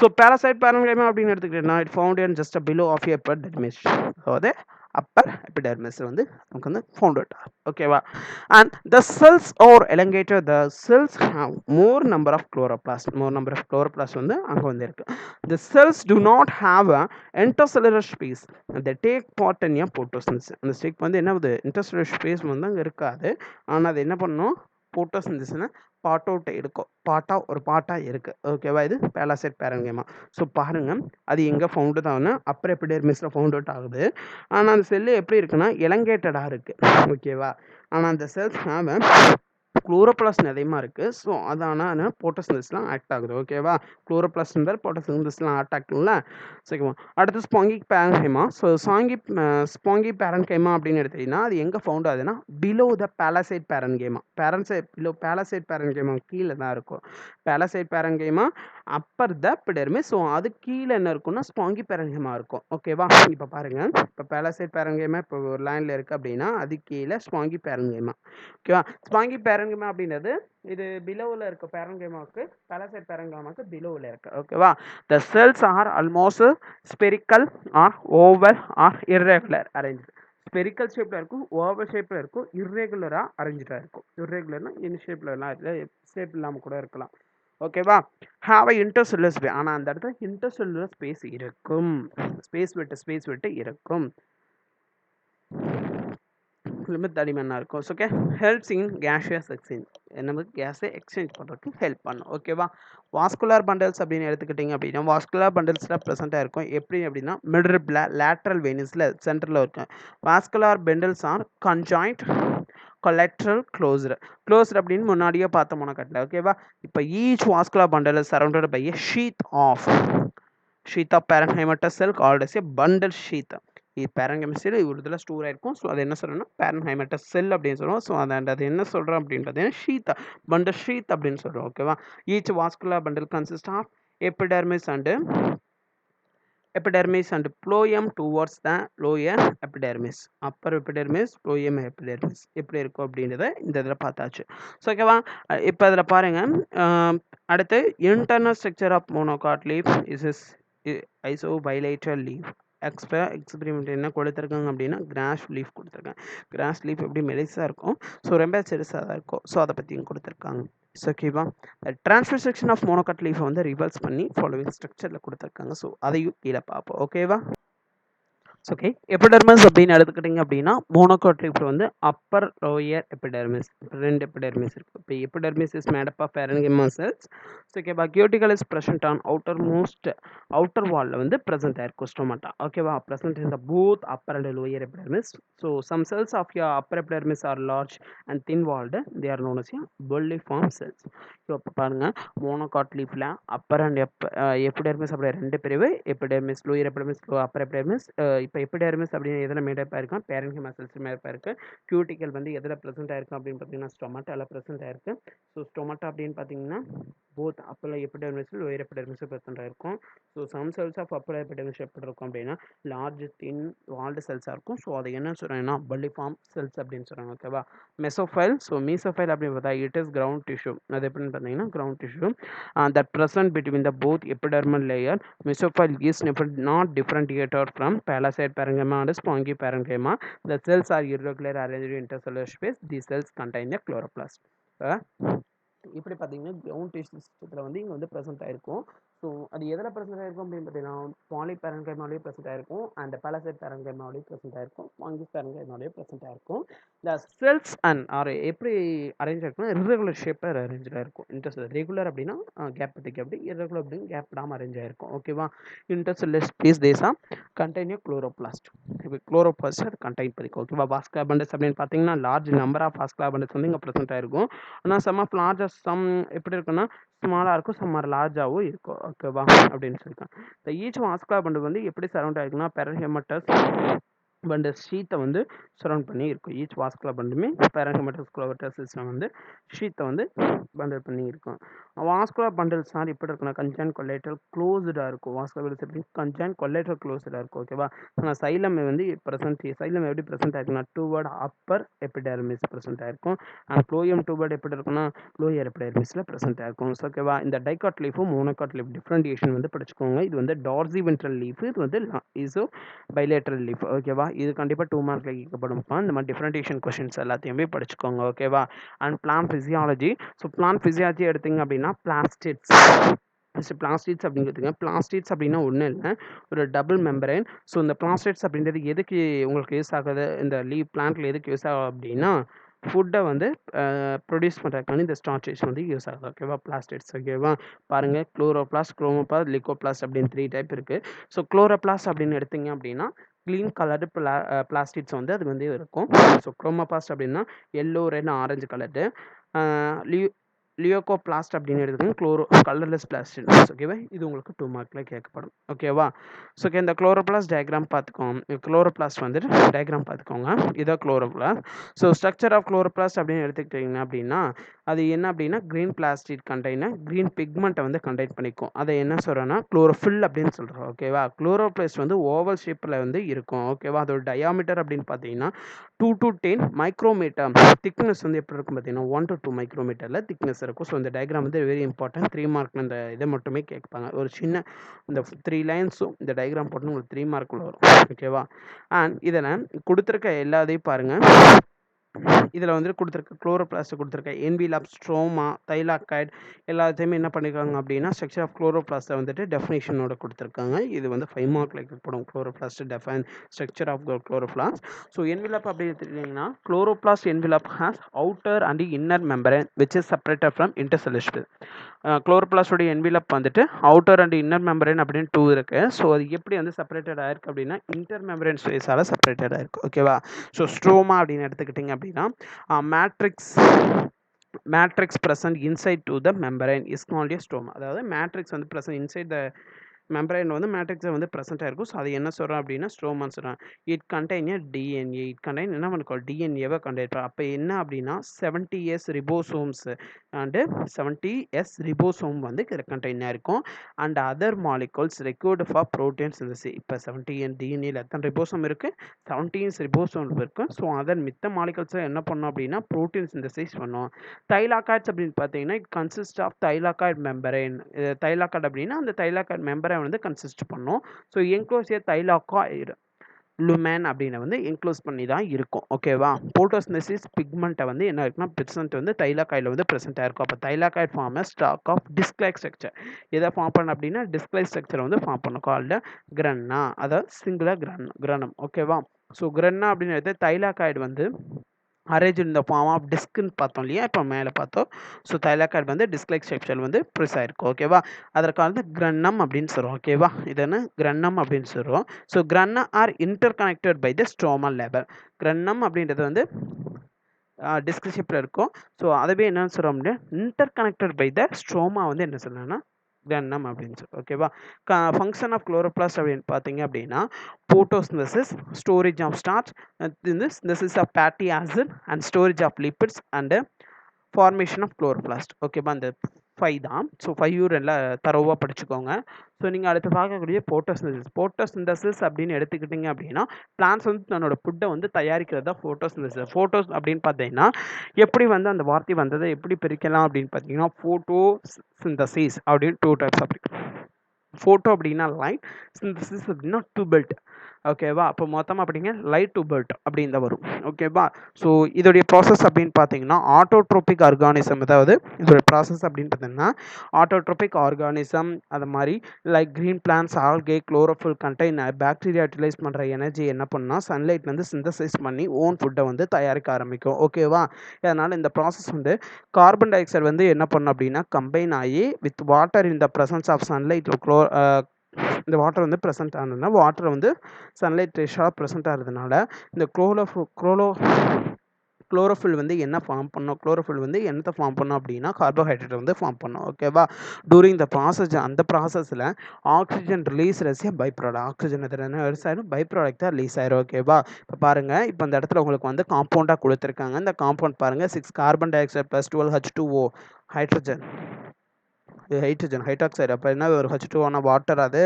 ஸோ பேலசைட் பேரன்கைமா அப்படின்னு எடுத்துக்கிட்டிங்கன்னா it found in just below of epidermis, அதாவது upper epidermis வந்து நமக்கு வந்து ஃபவுண்ட் அவுட். ஓகேவா? And the cells are elongated. The cells have more number of chloroplast. More number of chloroplast வந்து அங்கே வந்து இருக்கு. The cells do not have a intercellular space. They take part in a photosynthesis. அந்த ஸ்டேக் வந்து என்ன ஆகுது, இன்டர்செல்லுலர் ஸ்பேஸ் வந்து அங்கே இருக்காது. ஆனால் அது என்ன பண்ணும், போட்டோசிந்தசிஸ்னா பார்ட்டாக இருக்குது ஓகேவா. இது பேலாசைட் பேரன்கைமா. ஸோ பாருங்கள் அது எங்கே ஃபவுண்ட் ஆகுதுன்னா அப்பர் எபிடெர்மிஸில் ஃபவுண்ட் அவுட் ஆகுது. ஆனால் அந்த செல்லு எப்படி இருக்குன்னா எலங்கேட்டடாக இருக்குது ஓகேவா. ஆனால் அந்த செல்ஸ் குளோரோபிளாஸ்ட் அதிகமாக இருக்குது. ஸோ அதான போட்டோசிந்தசிஸ்லாம் ஆக்ட் ஆகுது ஓகேவா. குளோரோபிளாஸ்ட் போட்டோசிந்தசிஸ்லாம் ஆக்ட் ஆகுதுங்களா. சரிங்களா. அடுத்து ஸ்பாங்கிக் பேரன்கைமா. ஸோ ஸ்பாங்கி பேரன்கைமா அப்படின்னு எடுத்தீங்கன்னா அது எங்கே ஃபவுண்ட் ஆகுதுன்னா below the palisade parenchyma. Palisade parenchyma கீழே தான் இருக்கும். Palisade parenchyma upper the epidermis. So அது கீழே என்ன இருக்குன்னா ஸ்பாங்கி பேரன்கைமா இருக்கும் ஓகேவா. இப்போ பாருங்கள், இப்போ பேலாசைட் பேரன்கைமா இப்போ ஒரு லைனில் இருக்குது அப்படின்னா அது கீழே ஸ்பாங்கி பேரன்கைமா ஓகேவா. ஸ்பாங்கி பேரன்கைமா அப்படின்றது இது பிலோவில் இருக்க பேரன்கைமாவுக்கு பேலாசைட் பேரன்கைமாவுக்கு பிலோவில் இருக்குது ஓகேவா. The cells are almost spherical or oval or irregular arrange. Spherical ஷேப்பில் இருக்கும், ஓவல் ஷேப்பில் இருக்கும், இர்ரெகுலராக அரேஞ்சாக இருக்கும். இர்ரெகுலர்னா இன் ஷேப்லலாம் இல்லை, ஷேப் இல்லாமல் கூட இருக்கலாம் ஓகேவா. Have intercellular space. ஆனால் அந்த இடத்துல இன்டர்செல்லுலர் ஸ்பேஸ் இருக்கும், ஸ்பேஸ் விட்டு இருக்கும். லிமிட் தடிமனாக இருக்கும். So okay helps in gaseous exchange. நமக்கு கேஸை எக்ஸ்சேஞ்ச் பண்ணுறதுக்கு ஹெல்ப் பண்ணும் ஓகேவா. வாஸ்குலர் பண்டல்ஸ் அப்படின்னு எடுத்துக்கிட்டிங்க அப்படின்னா வாஸ்குலர் பண்டல்ஸில் ப்ரெசென்ட்டாக இருக்கும். எப்படி அப்படின்னா மிட்ரிப்பில் லேட்ரல் வெனிஸில் சென்டரில் இருக்கும். Vascular bundles are conjoint collateral closed அப்படின்னு முன்னாடியே பார்த்தோம் மொனக்கட்டில் ஓகேவா. இப்போ each vascular bundle is surrounded by a sheath of parenchymatous cell called as a bundle sheath. இது பேரன்கைமஸ் ஒரு இதில் ஸ்டோர் ஆயிருக்கும். ஸோ அது என்ன சொல்கிறோம்னா பேரன்ஹைமட்டஸ் செல் அப்படின்னு சொல்லுவோம். ஸோ அது என்ன சொல்கிறோம் அப்படின்னு பார்த்தீங்கன்னா ஷீத், பண்டல் ஷீத் அப்படின்னு சொல்கிறோம் ஓகேவா. Each vascular bundle consist of epidermis and phloem towards the lower epidermis, upper epidermis, phloem epidermis எப்படி இருக்கும் அப்படின்றத இந்த இதில் பார்த்தாச்சு. ஸோ ஓகேவா. இப்போ இதில் பாருங்கள், அடுத்து internal structure of monocot leaf is isobilateral leaf. Experiment என்ன கொடுத்துருக்காங்க அப்படின்னா கிராஸ் லீஃப் கொடுத்துருக்காங்க. கிராஸ் லீஃப் எப்படி மெலிசாக இருக்கும், ஸோ ரொம்ப சிறுசாக தான் இருக்கும். ஸோ அதை பற்றியும் கொடுத்துருக்காங்க. ஓகேவா. Transfer section of monocot leaf வந்து ரிவர்ஸ் பண்ணி ஃபாலோவிங் ஸ்ட்ரக்சரில் கொடுத்துருக்காங்க. ஸோ அதையும் கீழே பார்ப்போம் ஓகேவா. ஓகே எபிடெர்மிஸ் அப்படின்னு எடுத்துக்கிட்டிங்க அப்படின்னா மோனோகாட் லீஃப்ல வந்து அப்பர் லோயர் எபிடெர்மிஸ், ரெண்டு எபிடெர்மிஸ் இருக்குது. இப்போ epidermis is made up of parenchyma cells. ஓகேவா. Cuticle is present on outer வாலில் வந்து ப்ரெசென்ட் ஆயிருக்கும் ஸ்டொமட்டா ஓகேவா. Present in the both upper and lower epidermis. So some cells of your upper epidermis are large and thin walled. They are known as bulliform cells. இப்போ பாருங்கள் monocot லீஃபில் upper and epidermis அப்படி ரெண்டு பிரிவு, epidermis lower epidermis upper epidermis. இப்போ epidermis அப்படின்னு எதில் made up ஆயிருக்கும், பேரன்கைமா செல்ஸ் மேடப் ஆயிருக்கு. கியூட்டிக்கல் வந்து எதில் ப்ரெசென்ட் ஆயிருக்கும் அப்படின்னு பார்த்தீங்கன்னா ஸ்டொமட்டாவில் ப்ரெசென்ட் ஆயிருக்கு. ஸோ ஸ்டொமட்டா அப்படின்னு பார்த்தீங்கன்னா both upper epidermis lower epidermis present ஆயிருக்கும். So some cells of upper epidermis எப்படி இருக்கும் அப்படின்னா லார்ஜ் தின் வால்டு செல்ஸாக இருக்கும். ஸோ அதை என்ன சொல்கிறாங்கன்னா பல்லிஃபார்ம் செல்ஸ் அப்படின்னு சொல்கிறாங்க ஓகேவா. மெசோஃபைல். ஸோ மீசோஃபைல் அப்படின்னு பார்த்தா இட் இஸ் கிரவுண்ட் டிஷ்யூ. அது எப்படின்னு பார்த்தீங்கன்னா ground tissue that present between the both epidermal layer. Mesophile is not differentiated from palisade parenchyma and spongy parenchyma. The cells are irregular arranged in intercellular space. These cells contain a chloroplast. இப்படி பார்த்தீங்கன்னா ground tissue சிஸ்டத்தில் வந்து இங்கே வந்து present ஆயிருக்கும். So அது எதில் present ஆயிருக்கும் அப்படின்னு பார்த்தீங்கன்னா பாலி பேரன்கைமாவிலேயே ப்ரெசென்ட் ஆயிருக்கும், அண்ட் பேலசைட் பேரன்கைமாவிலேயே ப்ரெசென்ட் ஆயிருக்கும், ஸ்பாங்கி பேரன்கைமாவிலேயே ப்ரெசென்ட் ஆயிருக்கும். இந்த செல்ஸ் அண்ட் ஆர் எப்படி அரேஞ்ச் ஆயிருக்குன்னா இர்ரெகுலர் ஷேப்பில் அரேஞ்ச் ஆயிருக்கும். இன்டர்செல் ரெகுலர் அப்படின்னா கேப் விட்டு அப்படி, இர்ரெகுலர் அப்படின்னு கேப் விடாமல் அரேஞ்ச் ஆயிருக்கும் ஓகேவா. இன்டர்செல்லுலர் ஸ்பேஸ் தேசா கண்டெய்ன் குளோரோபிளாஸ்ட். இப்போ குளோரோபிளாஸ்ட் அது கண்டெயின் பண்ணிக்கும் ஓகேவா. வாஸ்குலர் பண்டல்ஸ் அப்படின்னு பார்த்தீங்கன்னா large number of vascular bundles வந்து இங்கே ப்ரெசென்ட் ஆயிருக்கும். ஆனால் சம் ஆஃப் லார்ஜஸ்ட் சம் எப்படி இருக்குன்னா ஸ்மாலாக இருக்கும், சம் லார்ஜாகவும் இருக்கும் ஓகேவா அப்படின்னு சொல்லியிருக்காங்க. இந்த ஈச் வாஸ்குலர் பண்டல் வந்து எப்படி சரௌண்ட் ஆயிருக்குன்னா பேரன்ஹைமட்டஸ் பண்டல் ஷீத்தை வந்து சரௌண்ட் பண்ணி இருக்கும். ஈச் வாஸ்குலர் பண்டுமே பேரன்ஹைமட்டஸ் குளோவட்டஸ் சிஸ்டம் வந்து ஷீத்தை வந்து பண்டல் பண்ணி இருக்கும். வாஸ்குலர் பண்டல்ஸ் தான் எப்படி இருக்குன்னா கன்ஜாயின் கொலேட்ரல் க்ளோஸ்டாக இருக்கும். வாஸ்குலர் பண்டல்ஸ் எப்படி கன்ஜாயின் கொலேட்ரல் க்ளோஸ்டாக இருக்கும் ஓகேவா. ஆனால் சைலம் வந்து சைலம் எப்படி ப்ரெசென்ட் ஆயிருக்குன்னா டூவர்ட் அப்பர் எபிடெர்மிஸ் ப்ரெசென்ட் ஆயிருக்கும். அண்ட் ஃப்ளோயம் டூவர்ட் எப்படி இருக்குன்னா லோயர் எபிடெர்மிஸில் ப்ரெசென்ட் ஆயிருக்கும். ஸோ ஓகேவா. இந்த டைகாட் லீஃபும் மோனோகாட் லீஃப் டிஃப்ரெண்டியேஷன் வந்து படிச்சுக்கோங்க. இது வந்து டார்சி வென்ட்ரல் லீஃப், இது வந்து இசோ பைலேட்ரல் லீஃப் ஓகேவா. இது கண்டிப்பாக 2 மார்க்கில் கேட்கப்படும்ப்பா. இந்த மாதிரி டிஃப்ரெண்டியேஷன் கொஷின்ஸ் எல்லாத்தையுமே படிச்சுக்கோங்க ஓகேவா. And plant physiology. So plant physiology எடுத்திங்க அப்படின்னா பிளாஸ்டிட்ஸ் அப்படிங்கிறதுங்க. பிளாஸ்டிட்ஸ் அப்படின்னா ஒன்றும் இல்லை, ஒரு டபுள் மெம்பரைன். ஸோ இந்த பிளாஸ்டிட்ஸ் அப்படின்றது எதுக்கு உங்களுக்கு யூஸ் ஆகுது, இந்த பிளான்ட்ல எதுக்கு யூஸ் ஆகும் அப்படின்னா ஃபுட்டை வந்து ப்ரொடியூஸ் பண்ணுறதுக்கான இந்த ஸ்டார்ச்சஸ் வந்து யூஸ் ஆகுது. ஓகேவா? பிளாஸ்டிட்ஸ். ஓகேவா? பாருங்கள், குளோரோபிளாஸ்ட், குரோமோபிளாஸ்ட், லிகோபிளாஸ்ட் அப்படின்னு 3 டைப் இருக்குது. ஸோ குளோரோபிளாஸ்ட் அப்படின்னு எடுத்தீங்க அப்படின்னா க்ளீன் கலர்டு பிளாஸ்டிட்ஸ் வந்து அது வந்து இருக்கும். ஸோ குரோமோபிளாஸ்ட் அப்படின்னா எல்லோ, ரெட், ஆரஞ்சு கலர்டு. லியோகோபிளாஸ்ட் அப்படின்னு எடுத்துக்கோங்க, கலர்லெஸ் பிளாஸ்டிட்ஸ். ஓகேவா? இது உங்களுக்கு 2 மார்க்கில் கேட்கப்படும். ஓகேவா? ஸோ ஓகே, இந்த குளோரோபிளாஸ்ட் டயக்ராம் பார்த்துக்கோங்க. குளோரோபிளாஸ்ட் வந்துட்டு டயக்ராம் பார்த்துக்கோங்க. இதான் chloroplast. So structure of chloroplast அப்படின்னு எடுத்துக்கிட்டிங்க அப்படின்னா அது என்ன அப்படின்னா க்ரீன் பிளாஸ்டிக் கண்டெய்னர் க்ரீன் பிக்மெண்ட்டை வந்து கண்டெயின் பண்ணிக்கும். அதை என்ன சொல்கிறோன்னா குளோரோஃபில் அப்படின்னு சொல்கிறோம். ஓகேவா? குளோரோபிளாஸ்ட் வந்து ஓவல் ஷேப்பில் வந்து இருக்கும். ஓகேவா? அதோட டயாமீட்டர் அப்படின்னு பார்த்தீங்கன்னா 2 to 10 மைக்ரோமீட்டர். திக்னஸ் வந்து எப்படி இருக்கும் பார்த்தீங்கன்னா 1 to 2 மைக்ரோமீட்டரில் திக்னஸ் இருக்கும். ஸோ இந்த டயக்ராம் வந்து வெரி இம்பார்ட்டன்ட். 3 மார்க் இந்த இதை மட்டுமே கேட்பாங்க. ஒரு சின்ன இந்த 3 லைன்ஸும் இந்த டயக்ராம் போட்டு உங்களுக்கு 3 மார்க்கில் வரும். ஓகேவா? அண்ட் இதில் கொடுத்துருக்க எல்லாத்தையும் பாருங்கள். இதில் வந்து கொடுத்துருக்க குளோரோபிளாஸ்ட் கொடுத்துருக்க என்விலாப், ஸ்ட்ரோமா, தைலாக்காய்டு எல்லாத்தையுமே என்ன பண்ணியிருக்காங்க அப்படின்னா ஸ்ட்ரக்சர் ஆஃப் குளோரோபிளாஸ்ட்டை வந்துட்டு டெஃபினேஷனோட கொடுத்துருக்காங்க. இது வந்து 5 மார்க்கில் கேட்கப்படும். Chloroplast define structure of chloroplast. So envelope அப்படி எடுத்துக்கிட்டிங்கன்னா chloroplast envelope has outer and inner membrane which is separated from intercellular. குளோரோபிளாஸ்டோடைய என்விலப் வந்துட்டு அவுட்டர் அண்ட் இன்னர் மெம்பரேன் அப்படின்னு 2 இருக்குது. ஸோ அது எப்படி வந்து செப்பரேட்டட் ஆயிருக்கு அப்படின்னா இன்டர் மெம்பரேன் ஸ்பேஸால் செப்பரேட்டட் ஆயிருக்கு. ஓகேவா? ஸோ ஸ்ட்ரோமா அப்படின்னு எடுத்துக்கிட்டிங்க அப்படின்னா matrix present inside to the membrane is called a stroma. அதாவது மேட்ரிக்ஸ் வந்து ப்ரெசன்ட் இன்சைட் த மெம்பரேன் வந்து மேட்ரிக்ஸை வந்து ப்ரெசென்ட் ஆயிருக்கும். ஸோ அது என்ன சொல்கிறோம் அப்படின்னா ஸ்ட்ரோமான்னு சொல்கிறோம். It contain DNA. It contain என்ன பண்ணுறோம்? டிஎன்ஏவை கண்டெயின் பண்ணுறோம். அப்போ என்ன அப்படின்னா 70s ribosomes and 70s ribosome வந்து கண்டெயின் ஆயிருக்கும். And other molecules required for protein synthesis. இப்போ 70 டிஎன்ஏல எத்தனை ரிபோசோம் இருக்குது? 17 ரிபோசோம் இருக்குது. ஸோ அதன் மித்த மாலிகூல்ஸை என்ன பண்ணோம் அப்படின்னா ப்ரோட்டீன் சிந்தசிஸ் பண்ணோம். தைலாக்காய்ட்ஸ் அப்படின்னு பார்த்தீங்கன்னா இட் கன்சிஸ்ட் ஆஃப் தைலாக்காய்டு மெம்பரேன். தைலாக்காய்டு அப்படின்னா அந்த தைலாக்காய்டு மெம்பரேன் வந்து கன்சிஸ்ட் பண்ணும். ஸோ என்க்ளோசியர் தைலாக்காய்டு லுமேன் அப்படின்னு வந்து என்க்ளோஸ் பண்ணி தான் இருக்கும். ஓகேவா? போட்டோசிந்தசிஸ் பிக்மெண்ட்டை வந்து என்ன இருக்குன்னா பெர்சன்ட் வந்து தைலாக்காய்டில் வந்து ப்ரெசென்ட் ஆயிருக்கும். அப்போ தைலாக்காய்டு ஃபார்ம் ஸ்டாக் ஆஃப் டிஸ்க்லைக் ஸ்ட்ரக்சர். எதை ஃபார்ம் பண்ண அப்படின்னா டிஸ்க்லைக் ஸ்ட்ரக்சரை வந்து ஃபார்ம் பண்ணும். கால்டு கிரன்னா, அதாவது சிங்குலர் கிரனம். ஓகேவா? ஸோ கிரன்னா அப்படின்னு தைலாக்காய்டு வந்து arrange in the form of டிஸ்க்னு பார்த்தோம் இல்லையா? இப்போ மேலே பார்த்தோம். ஸோ தைலாக்காய்டு வந்து டிஸ்க்லைக் ஸ்ட்ரக்சர் வந்து ப்ரெஸ் ஆயிருக்கும். ஓகேவா? அதற்கு வந்து கிரன்னம் அப்படின்னு சொல்கிறோம். ஓகேவா? இது என்ன கிரன்னம் அப்படின்னு சொல்கிறோம். So grana are interconnected by the stromal labour. Granum அப்படின்றது வந்து டிஸ்க் ஷேப்பில் இருக்கும். ஸோ அதுவே என்னன்னு சொல்கிறோம் அப்படின்னா interconnected by the stroma வந்து என்ன சொல்லணும்னா கிரன்னம் அப்படின்னு சொல்லி. ஓகேவா? ஃபங்க்ஷன் ஆஃப் குளோரோபிளாஸ்ட் அப்படின்னு பார்த்தீங்க அப்படின்னா photosynthesis, storage of starch, synthesis of fatty acid and storage of lipids and formation of chloroplast. ஓகேவா? இந்த 5 தான். ஸோ 5 எல்லாம் தரோவாக படிச்சுக்கோங்க. ஸோ நீங்கள் அடுத்து பார்க்கக்கூடிய போட்டோசிந்தசிஸ் அப்படின்னு எடுத்துக்கிட்டிங்க அப்படின்னா பிளான்ஸ் வந்து தன்னோட ஃபுட்டை வந்து தயாரிக்கிறது தான் ஃபோட்டோசிந்தசிஸ். ஃபோட்டோஸ் அப்படின்னு பார்த்தீங்கன்னா எப்படி வந்து அந்த வார்த்தை வந்ததை எப்படி பிரிக்கலாம் அப்படின்னு பார்த்தீங்கன்னா ஃபோட்டோசிந்தசிஸ் அப்படின்னு 2 டைப்ஸ் அப்படி. ஃபோட்டோ அப்படின்னா லைட், சிந்தசிஸ் அப்படின்னா டு பில்ட். ஓகேவா? அப்போ மொத்தமாக அப்படிங்க லைட் டு பில்ட் அப்படின்னு தான் வரும். ஓகேவா? ஸோ இதோடைய ப்ராசஸ் அப்படின்னு பார்த்தீங்கன்னா ஆட்டோட்ரோபிக் ஆர்கானிசம். அதாவது இதோடைய ப்ராசஸ் அப்படின்னு பார்த்தீங்கன்னா ஆட்டோட்ரோபிக் ஆர்கானிசம் அது மாதிரி like green plants, algae, chlorophyll contain bacteria utilise பண்ணுற எனர்ஜி என்ன பண்ணால் சன்லைட்லேருந்து சிந்தசைஸ் பண்ணி ஓன் ஃபுட்டை வந்து தயாரிக்க ஆரம்பிக்கும். ஓகேவா? அதனால் இந்த ப்ராசஸ் வந்து கார்பன் டை ஆக்சைடு வந்து என்ன பண்ணும் அப்படின்னா கம்பைன் ஆகி with water in the presence of sunlight இந்த வாட்டர் வந்து ப்ரெசென்ட் ஆனதுன்னா வாட்டர் வந்து சன்லைட் ரேஷாக ப்ரெசென்ட் ஆகிறதுனால இந்த குளோரோஃபில் வந்து என்ன ஃபார்ம் பண்ணும்? குளோரோஃபில் வந்து என்னத்தை ஃபார்ம் பண்ணும் அப்படின்னா கார்போஹைட்ரேட் வந்து ஃபார்ம் பண்ணும். ஓகேவா? டூரிங் த ப்ராசஸ் அந்த ப்ராசஸில் ஆக்சிஜன் ரிலீஸ் ரசிய பை ப்ராடக்ட். ஆக்சிஜன் இதில் என்ன ரிலீஸ் ஆயிரும்? பை ப்ராடக்ட் தான் ரிலீஸ் ஆயிரும். ஓகேவா? இப்போ பாருங்கள், இப்போ இந்த இடத்துல உங்களுக்கு வந்து காம்பவுண்டாக கொடுத்துருக்காங்க. இந்த காம்பவுண்ட் பாருங்கள் 6 carbon di oxide plus 12 H2O hydrogen. இது ஹைட்ராக்சைடு. அப்போ என்ன ஒரு H2O வாட்டர், அது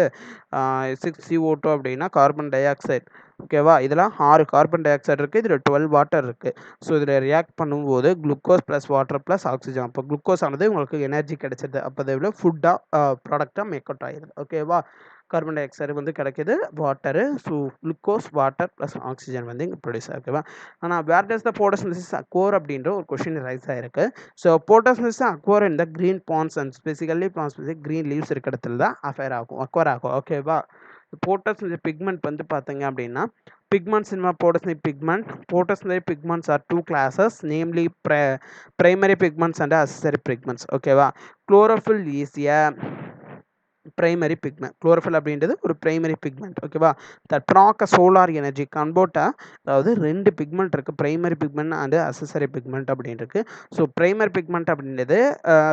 6 CO2 அப்படின்னா கார்பன் டை ஆக்சைடு. ஓகேவா? இதில் 6 கார்பன் டை ஆக்சைடு இருக்குது, இதில் 12 வாட்டர் இருக்குது. ஸோ இதில் ரியாக்ட் பண்ணும்போது glucose plus water plus oxygen. அப்போ குளுக்கோஸ் ஆனது உங்களுக்கு எனர்ஜி கிடைச்சிது. அப்போ இதில் ஃபுட்டாக ப்ராடக்டாக மேக் அவுட் ஆகிடுது. ஓகேவா? கார்பன் டை ஆக்சைடு வந்து கிடைக்கிது, water. So glucose, water plus oxygen வந்து இங்கே ப்ரொடியூஸ் ஆகுதுவா? ஆனால் வேர் டஸ் த போட்டோசிந்தசிஸ் அக்வோர் அப்படின்ற ஒரு கொஷின் ரைஸ் ஆகிருக்கு. ஸோ போட்டோசிந்தசிஸ் அக்வோர் இந்த green plants and specifically plants green leaves இருக்கிற இடத்துல தான் அக்வோர் ஆகும். ஓகேவா? போட்டோசிந்தசிஸ் பிக்மெண்ட் வந்து பார்த்தீங்க அப்படின்னா pigments in my photosynthetic pigment. Photosynthetic pigments are two classes, namely primary pigments and accessory pigments. Okay va. Chlorophyll is a primary pigment. Chlorophyll அப்படின்றது ஒரு primary pigment. ஓகேவா. that proc solar energy convert அதாவது ரெண்டு pigment இருக்கு, primary pigment and accessory pigment அப்படின்னு இருக்கு. So primary pigment அப்படின்றது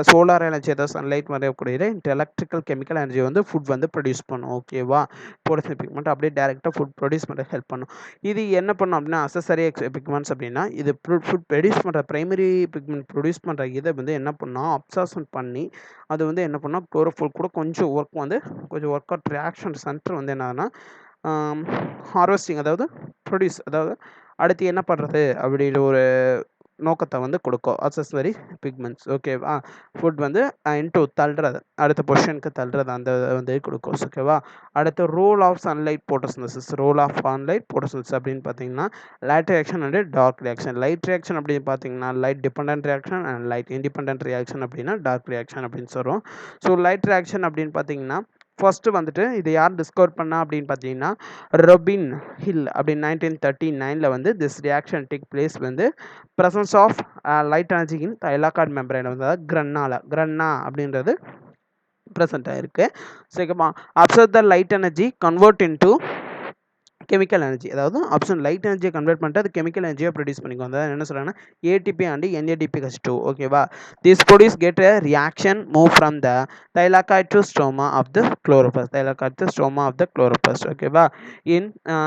solar energy, அதாவது சன்லைட் வரக்கூடிய எலக்ட்ரிக்கல் கெமிக்கல் எனர்ஜி வந்து ஃபுட் வந்து ப்ரொடியூஸ் பண்ணும். ஓகேவா. போட்டோசின் பிக்மெண்ட் அப்படியே டேரெக்டாக ஃபுட் ப்ரொடியூஸ் பண்ண ஹெல்ப் பண்ணும். இது என்ன பண்ணும் அப்படின்னா அசசரி பிக்மெண்ட்ஸ் அப்படின்னா இது ஃபுட் ப்ரொடியூஸ் பண்ணுற பிரைமரி பிக்மெண்ட் ப்ரொடியூஸ் பண்ணுற இதை வந்து என்ன பண்ணால் அப்சார்ப்ஷன் பண்ணி அது வந்து என்ன பண்ணால் குளோரோஃபில் கூட கொஞ்சம் ஒர்க் வந்து கொஞ்சம் ஒர்க் அவுட் ரியாக்ஷன் சென்டர் வந்து என்னன்னா ஹார்வெஸ்டிங், அதாவது ப்ரொடியூஸ், அதாவது அடுத்து என்ன பண்ணுறது அப்படின்ற ஒரு நோக்கத்தை வந்து கொடுக்கும் அசசரி பிக்மெண்ட்ஸ். ஓகேவா. ஃபுட் வந்து இன்டூ தள்ளுறது, அடுத்த பொசிஷனுக்கு தள்ளுறது அந்த வந்து கொடுக்கும். ஓகேவா. அடுத்து role of sunlight photosynthesis. Role of sunlight photosynthesis அப்படின்னு பார்த்தீங்கன்னா light reaction and dark reaction. Light reaction அப்படின்னு பார்த்தீங்கன்னா light dependent reaction and light independent reaction அப்படின்னா டார்க் ரியாக்ஷன் அப்படின்னு சொல்கிறோம். ஸோ லைட் ரியாக்ஷன் அப்படின்னு பார்த்தீங்கன்னா ஃபர்ஸ்ட்டு வந்துட்டு இது யார் டிஸ்கவர் பண்ணா அப்படின்னு பார்த்தீங்கன்னா ரொபின் ஹில் அப்படின்னு 1939 வந்து திஸ் ரியாக்ஷன் டேக் பிளேஸ் வந்து presence of light energy in thylakoid membrane, வந்து கிரன்னா அப்படின்றது ப்ரெசென்ட் ஆயிருக்கு. சரிமா. Observe the light energy convert into chemical energy, அதாவது ஆப்ஷன் லைட் எனர்ஜியை கன்வெர்ட் பண்ணிட்டு அது கெமிக்கல் எனர்ஜியை ப்ரொடியூஸ் பண்ணிக்கும். அதாவது என்ன சொல்கிறாங்கன்னா ஏடிபி அண்ட் NADPH2. ஓகேவா. This produce get a reaction move from the thylakoid to stroma of the chloroplast. thylakoid to stroma of the chloroplast. ஓகேவா.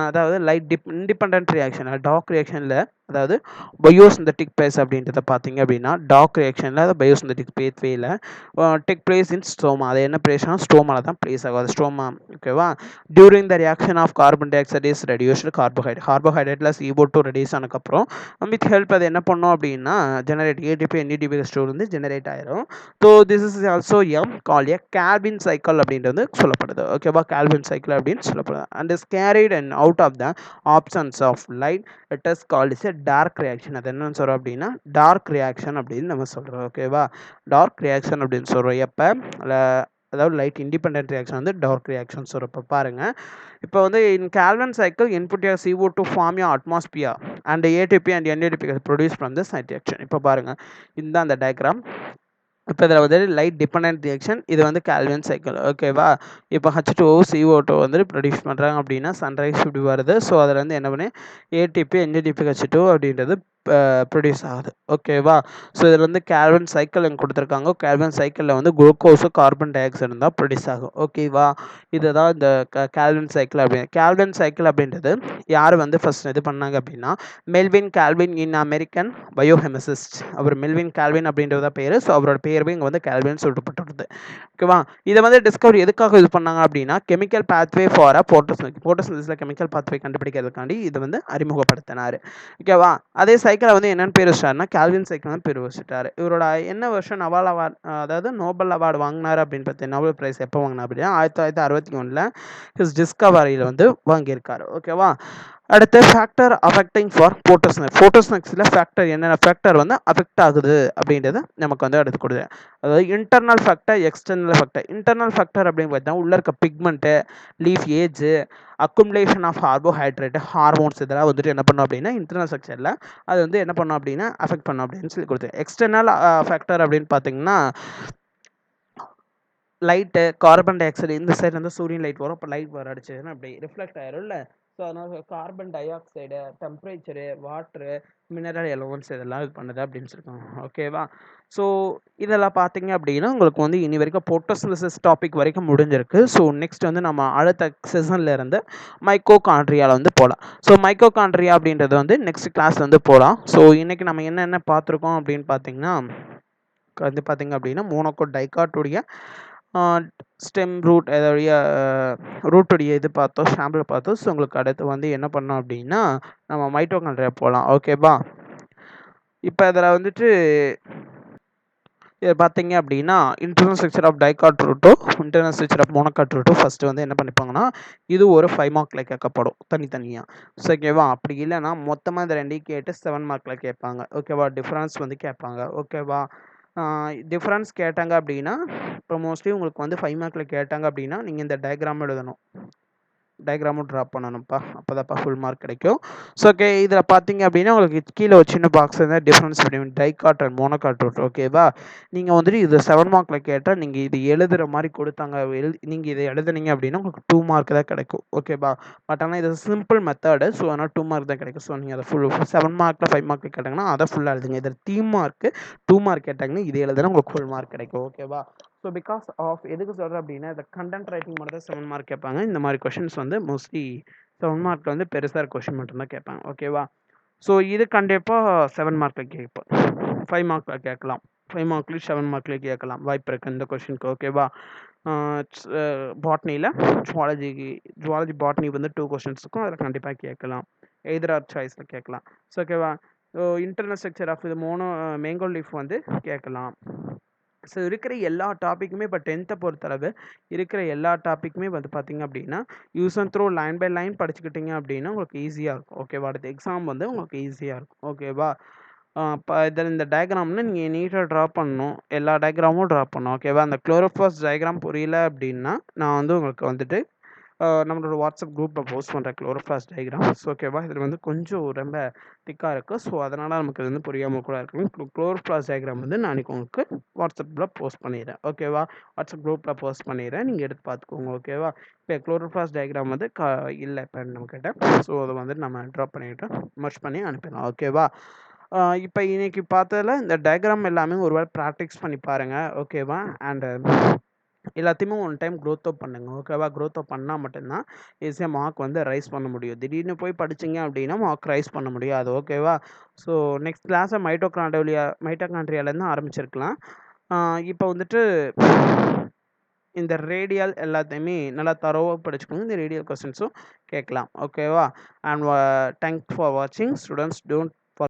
அதாவது லைட் இண்டிபெண்டன்ட் ரியாக்ஷன் டார்க் ரியாக்ஷனில், அதாவது பயோசிந்தட்டிக் பேஸ் அப்படின்றத பார்த்தீங்க அப்படின்னா டார்க் ரியாக்ஷனில் அது பயோசிந்தட்டிக் பேத்வேயில் டேக் பிளேஸ் இன் ஸ்ட்ரோமா. அது என்ன பிளேஸ்னா ஸ்ட்ரோமாவில் தான் பிளேஸ் ஆகும். அது ஸ்ட்ரோமா. ஓகேவா. During the reaction of carbon dioxide is reduced கார்போஹைட்ரேட்டில் CO2 ரெடியூஸ் ஆனதுக்கப்புறம் வித் ஹெல்ப் அது என்ன பண்ணோம் அப்படின்னா ஜெனரேட் ATP NADPH2 வந்து ஜெனரேட் ஆயிரும். So this is also call a Calvin cycle அப்படின்றது சொல்லப்படுது. ஓகேவா. கால்வின் சைக்கிள் அப்படின்னு சொல்லப்படுது. And is carried and out of the options of light it is called is a dark reaction. அது என்னன்னு சொல்கிறோம் அப்படின்னா டார்க் ரியாக்ஷன் அப்படின்னு நம்ம சொல்கிறோம். ஓகேவா. டார்க் ரியாக்ஷன் அப்படின்னு சொல்கிறோம் எப்போ, அதாவது லைட் இண்டிபெண்டன்ட் ரியாக்ஷன் வந்து டார்க் ரியாக்ஷன் சொல்கிறோம். இப்போ பாருங்கள், இப்போ வந்து இன் கால்வின் சைக்கிள் இன்புட் யா CO2 ஃபார்ம் யா atmosphere and ATP and NADP produce from the light reaction. இப்போ பாருங்கள், இந்த அந்த டயக்ராம். இப்போ இதில் வந்து லைட் டிபெண்டன்ட் ரியாக்ஷன், இது வந்து கால்வின் சைக்கிள். ஓகேவா. இப்போ H2O CO2 வந்து ப்ரொடியூஸ் பண்ணுறாங்க அப்படின்னா சன்ரைஸ் இப்படி வருது. ஸோ அதில் வந்து என்ன பண்ணி ATP NADPH2 அப்படின்றது ப்ரொடியூஸ் ஆகுது. ஓகேவா. ஸோ இதில் வந்து கால்வின் சைக்கிள் எங்கே கொடுத்துருக்காங்க. கால்வின் சைக்கிளில் வந்து குளுக்கோஸு கார்பன் டை ஆக்சைடு தான் ப்ரொடியூஸ் ஆகும். ஓகேவா. இதுதான் இந்த கால்வின் சைக்கிள் அப்படின்னு. கால்வின் சைக்கிள் அப்படின்றது யார் வந்து ஃபர்ஸ்ட் இது பண்ணாங்க அப்படின்னா Melvin Calvin in American biochemist. அவர் மெல்வின் கால்வின் அப்படின்றத பேர். ஸோ அவரோட பேருமே இங்கே வந்து கால்வின் சொல்லப்பட்டுள்ளது. ஓகேவா. இதை வந்து டிஸ்கவரி எதுக்காக இது பண்ணாங்க அப்படின்னா கெமிக்கல் பாத்வே ஃபார் போட்டோசிந்தசிஸில் கெமிக்கல் பாத்வே கண்டுபிடிக்கிறதுக்காண்டி இது வந்து அறிமுகப்படுத்தினார். ஓகேவா. அதே சைக்கிளை வந்து என்னென்னு பேர் வச்சிட்டாருன்னா கால்வின் சைக்கிள் பேர் வச்சுட்டாரு. இவரோட என்ன வருஷம் அவார்டு, அதாவது நோபல் அவார்டு வாங்கினார் அப்படின்னு பார்த்தீங்கன்னா நோபல் பிரைஸ் எப்போ வாங்கினா அப்படின்னா 1961 ஹிஸ் டிஸ்கவரியில் வந்து வாங்கியிருக்காரு. ஓகேவா. அடுத்து ஃபேக்டர் அஃபெக்டிங் ஃபார் போட்டோசிந்தசிஸில் ஃபேக்டர் என்னென்ன ஃபேக்டர் வந்து அஃபெக்ட் ஆகுது அப்படின்றது நமக்கு வந்து அடுத்து கொடுக்குது. அதாவது internal factor external factor. Internal factor அப்படின்னு பார்த்தா உள்ள இருக்க pigment, leaf age, accumulation of carbohydrate, hormones இதெல்லாம் வந்துட்டு என்ன பண்ணும் அப்படின்னா இன்டர்னல் ஸ்ட்ரக்சரில் அது வந்து என்ன பண்ணும் அப்படின்னா அஃபெக்ட் பண்ணும் அப்படின்னு சொல்லி கொடுத்து. எக்ஸ்டர்னல் ஃபேக்டர் அப்படின்னு பார்த்தீங்கன்னா லைட்டு, கார்பன் டை ஆக்சைடு, இந்த சைடு வந்து சூரியன் லைட் வரும். அப்போ லைட் வர அடிச்சதுன்னா அப்படி ரிஃப்ளெக்ட் ஆயிரும்ல. ஸோ அதனால் carbon di oxide, temperature, water, mineral elements இதெல்லாம் இது பண்ணுது அப்படின்னு சொல்லியிருக்காங்க. ஓகேவா. ஸோ இதெல்லாம் பார்த்தீங்க அப்படின்னா உங்களுக்கு வந்து இனி வரைக்கும் போட்டோசிந்தசிஸ் டாபிக் வரைக்கும் முடிஞ்சிருக்கு. ஸோ நெக்ஸ்ட் வந்து நம்ம அடுத்த செஷனில் இருந்து மைட்டோகாண்ட்ரியாவில் வந்து போகலாம். ஸோ மைட்டோகாண்ட்ரியா அப்படின்றது வந்து நெக்ஸ்ட் கிளாஸ் வந்து போகலாம். ஸோ இன்றைக்கி நம்ம என்னென்ன பார்த்துருக்கோம் அப்படின்னு பார்த்தீங்கன்னா வந்து பார்த்திங்க அப்படின்னா மோனோகோட் டைகாட்டுடைய ஸ்டெம் ரூட் அதோடைய ரூட்டுடைய இது பார்த்தோம், சாம்பிள் பார்த்தோம். ஸோ உங்களுக்கு அடுத்து வந்து என்ன பண்ணோம் அப்படின்னா நம்ம மைட்டோகாண்ட்ரியா போகலாம். ஓகேவா. இப்போ இதில் வந்துட்டு இதை பார்த்தீங்க அப்படின்னா இன்டர்னல் ஸ்ட்ரக்சர் ஆஃப் டைகாட் ரூட்டோ இன்டர்னல் ஸ்ட்ரக்சர் ஆஃப் மோனோகாட் ரூட்டோ ஃபஸ்ட்டு வந்து என்ன பண்ணிப்பாங்கன்னா இது ஒரு 5 மார்க்கில் கேட்கப்படும் தனித்தனியாக. ஸோ ஓகேவா. அப்படி இல்லைன்னா மொத்தமாக இந்த ரெண்டையும் கேட்டு 7 மார்க்கில் கேட்பாங்க. ஓகேவா. டிஃப்ரென்ஸ் வந்து கேட்பாங்க. ஓகேவா. டிஃப்ரென்ஸ் கேட்டாங்க அப்படின்னா இப்போ மோஸ்ட்லி உங்களுக்கு வந்து 5 மார்க்கில் கேட்டாங்க அப்படின்னா நீங்கள் இந்த டயக்ராம் எழுதணும். டயக்ராமும் ட்ரா பண்ணணும்ப்பா. அப்போதான்ப்பா ஃபுல் மார்க் கிடைக்கும். ஸோ ஓகே, இதில் பார்த்தீங்க அப்படின்னா உங்களுக்கு கீழே ஒரு சின்ன பாக்ஸ் இருந்தால் difference between dicot and monocot root. ஓகேவா? நீங்கள் வந்துட்டு இது 7 மார்க்கில் கேட்டால் நீங்கள் இது எழுதுகிற மாதிரி கொடுத்தாங்க, நீங்கள் இதை எழுதுனீங்க அப்படின்னா உங்களுக்கு 2 மார்க் தான் கிடைக்கும். ஓகேவா? பட் ஆனால் இது சிம்பிள் மெத்தடு, ஸோ அதனால் 2 மார்க் தான் கிடைக்கும். ஸோ நீங்கள் அதை ஃபுல் 7 மார்க்கில் 5 மார்க்கில் கேட்டாங்கன்னா அதை ஃபுல்லாக எழுதுங்க. இதில் 3 மார்க்கு 2 மார்க் கேட்டாங்கன்னா இது எழுதுனா உங்களுக்கு ஃபுல் மார்க் கிடைக்கும். ஓகேவா? ஸோ பிகாஸ் ஆஃப் எதுக்கு சொல்கிறேன் அப்படின்னா இந்த கண்டென்ட் ரைட்டிங் மட்டும் தான் 7 மார்க் கேட்பாங்க. இந்த மாதிரி கொஷின்ஸ் வந்து மோஸ்ட்லி 7 மார்க்கில் வந்து பெருசாக கொஷின் மட்டும்தான் கேட்பாங்க. ஓகேவா? ஸோ இது கண்டிப்பாக 7 மார்க்கில் கேட்போம். 5 மார்க்கில் கேட்கலாம். 5 மார்க்லேயும் 7 மார்க்லேயும் கேட்கலாம் வாய்ப்பு இருக்குது இந்த கொஷினுக்கு. ஓகேவா? பாட்னியில் ஜுவாலஜி பாட்னி வந்து 2 கொஷின்ஸ் இருக்கும். அதில் கண்டிப்பாக கேட்கலாம். எய்தர் ஆர் சாய்ஸில் கேட்கலாம். ஸோ ஓகேவா? ஸோ இன்டர்னல் ஸ்ட்ரக்சர் ஆஃப் இது மேங்கோ லீஃப் வந்து கேட்கலாம். ஸோ இருக்கிற எல்லா டாப்பிக்குமே இப்போ 10த்தை பொறுத்தளவு இருக்கிற எல்லா டாப்பிக்குமே வந்து பார்த்திங்க அப்படின்னா use and throw line by line படிச்சுக்கிட்டிங்க அப்படின்னா உங்களுக்கு ஈஸியாக இருக்கும். ஓகேவா? அடுத்த எக்ஸாம் வந்து உங்களுக்கு ஈஸியாக இருக்கும். ஓகேவா? இப்போ இதில் இந்த டயக்ராம்னு நீங்கள் நீட்டாக ட்ரா பண்ணணும். எல்லா டயக்ராமும் ட்ரா பண்ணணும். ஓகேவா? அந்த குளோரோப்ளாஸ்ட் டயக்ராம் புரியல அப்படின்னா நான் வந்து உங்களுக்கு வந்துட்டு நம்மளோட வாட்ஸ்அப் குரூப்பில் போஸ்ட் பண்ணுற குளோரோப்ளாஸ்ட் டயக்ராம்ஸ். ஓகேவா? இதில் வந்து கொஞ்சம் ரொம்ப திக்காக இருக்குது. ஸோ அதனால் நமக்கு இது வந்து புரியாமல் கூட இருக்கும். குளோரோப்ளாஸ்ட் டயக்ராம் வந்து நான் உங்களுக்கு வாட்ஸ்அப்பில் போஸ்ட் பண்ணிடுறேன். ஓகேவா? வாட்ஸ்அப் குரூப்பில் போஸ்ட் பண்ணிடுறேன். நீங்கள் எடுத்து பார்த்துக்கோங்க. ஓகேவா? இப்போ குளோரோப்ளாஸ்ட் டயக்ராம் வந்து இல்லை இப்போ நம்மக்கிட்ட. ஸோ அதை வந்து நம்ம ட்ரா பண்ணிவிட்டு மர்ஜ் பண்ணி அனுப்பிடலாம். ஓகேவா? இப்போ இன்னைக்கு பார்த்ததுல இந்த டயக்ராம் எல்லாமே ஒரு வேளை ப்ராக்டிஸ் பண்ணி பாருங்கள். ஓகேவா? அண்டு எல்லாத்தையுமே ஒன் டைம் க்ரோத் அப் பண்ணுங்க. ஓகேவா? க்ரோத் அப் பண்ணால் மட்டும்தான் ஈஸியாக மார்க் வந்து ரைஸ் பண்ண முடியும். திடீர்னு போய் படிச்சிங்க அப்படின்னா மார்க் ரைஸ் பண்ண முடியாது. ஓகேவா? ஸோ நெக்ஸ்ட் கிளாஸை மைட்டோகாண்ட்ரியாலேருந்து ஆரம்பிச்சிருக்கலாம். இப்போ வந்துட்டு இந்த ரேடியல் எல்லாத்தையுமே நல்லா தரோவாக படிச்சுக்கோங்க. இந்த ரேடியல் கொஸ்டின்ஸும் கேட்கலாம். ஓகேவா? அண்ட் தேங்க்ஸ் ஃபார் வாட்சிங். Students, don't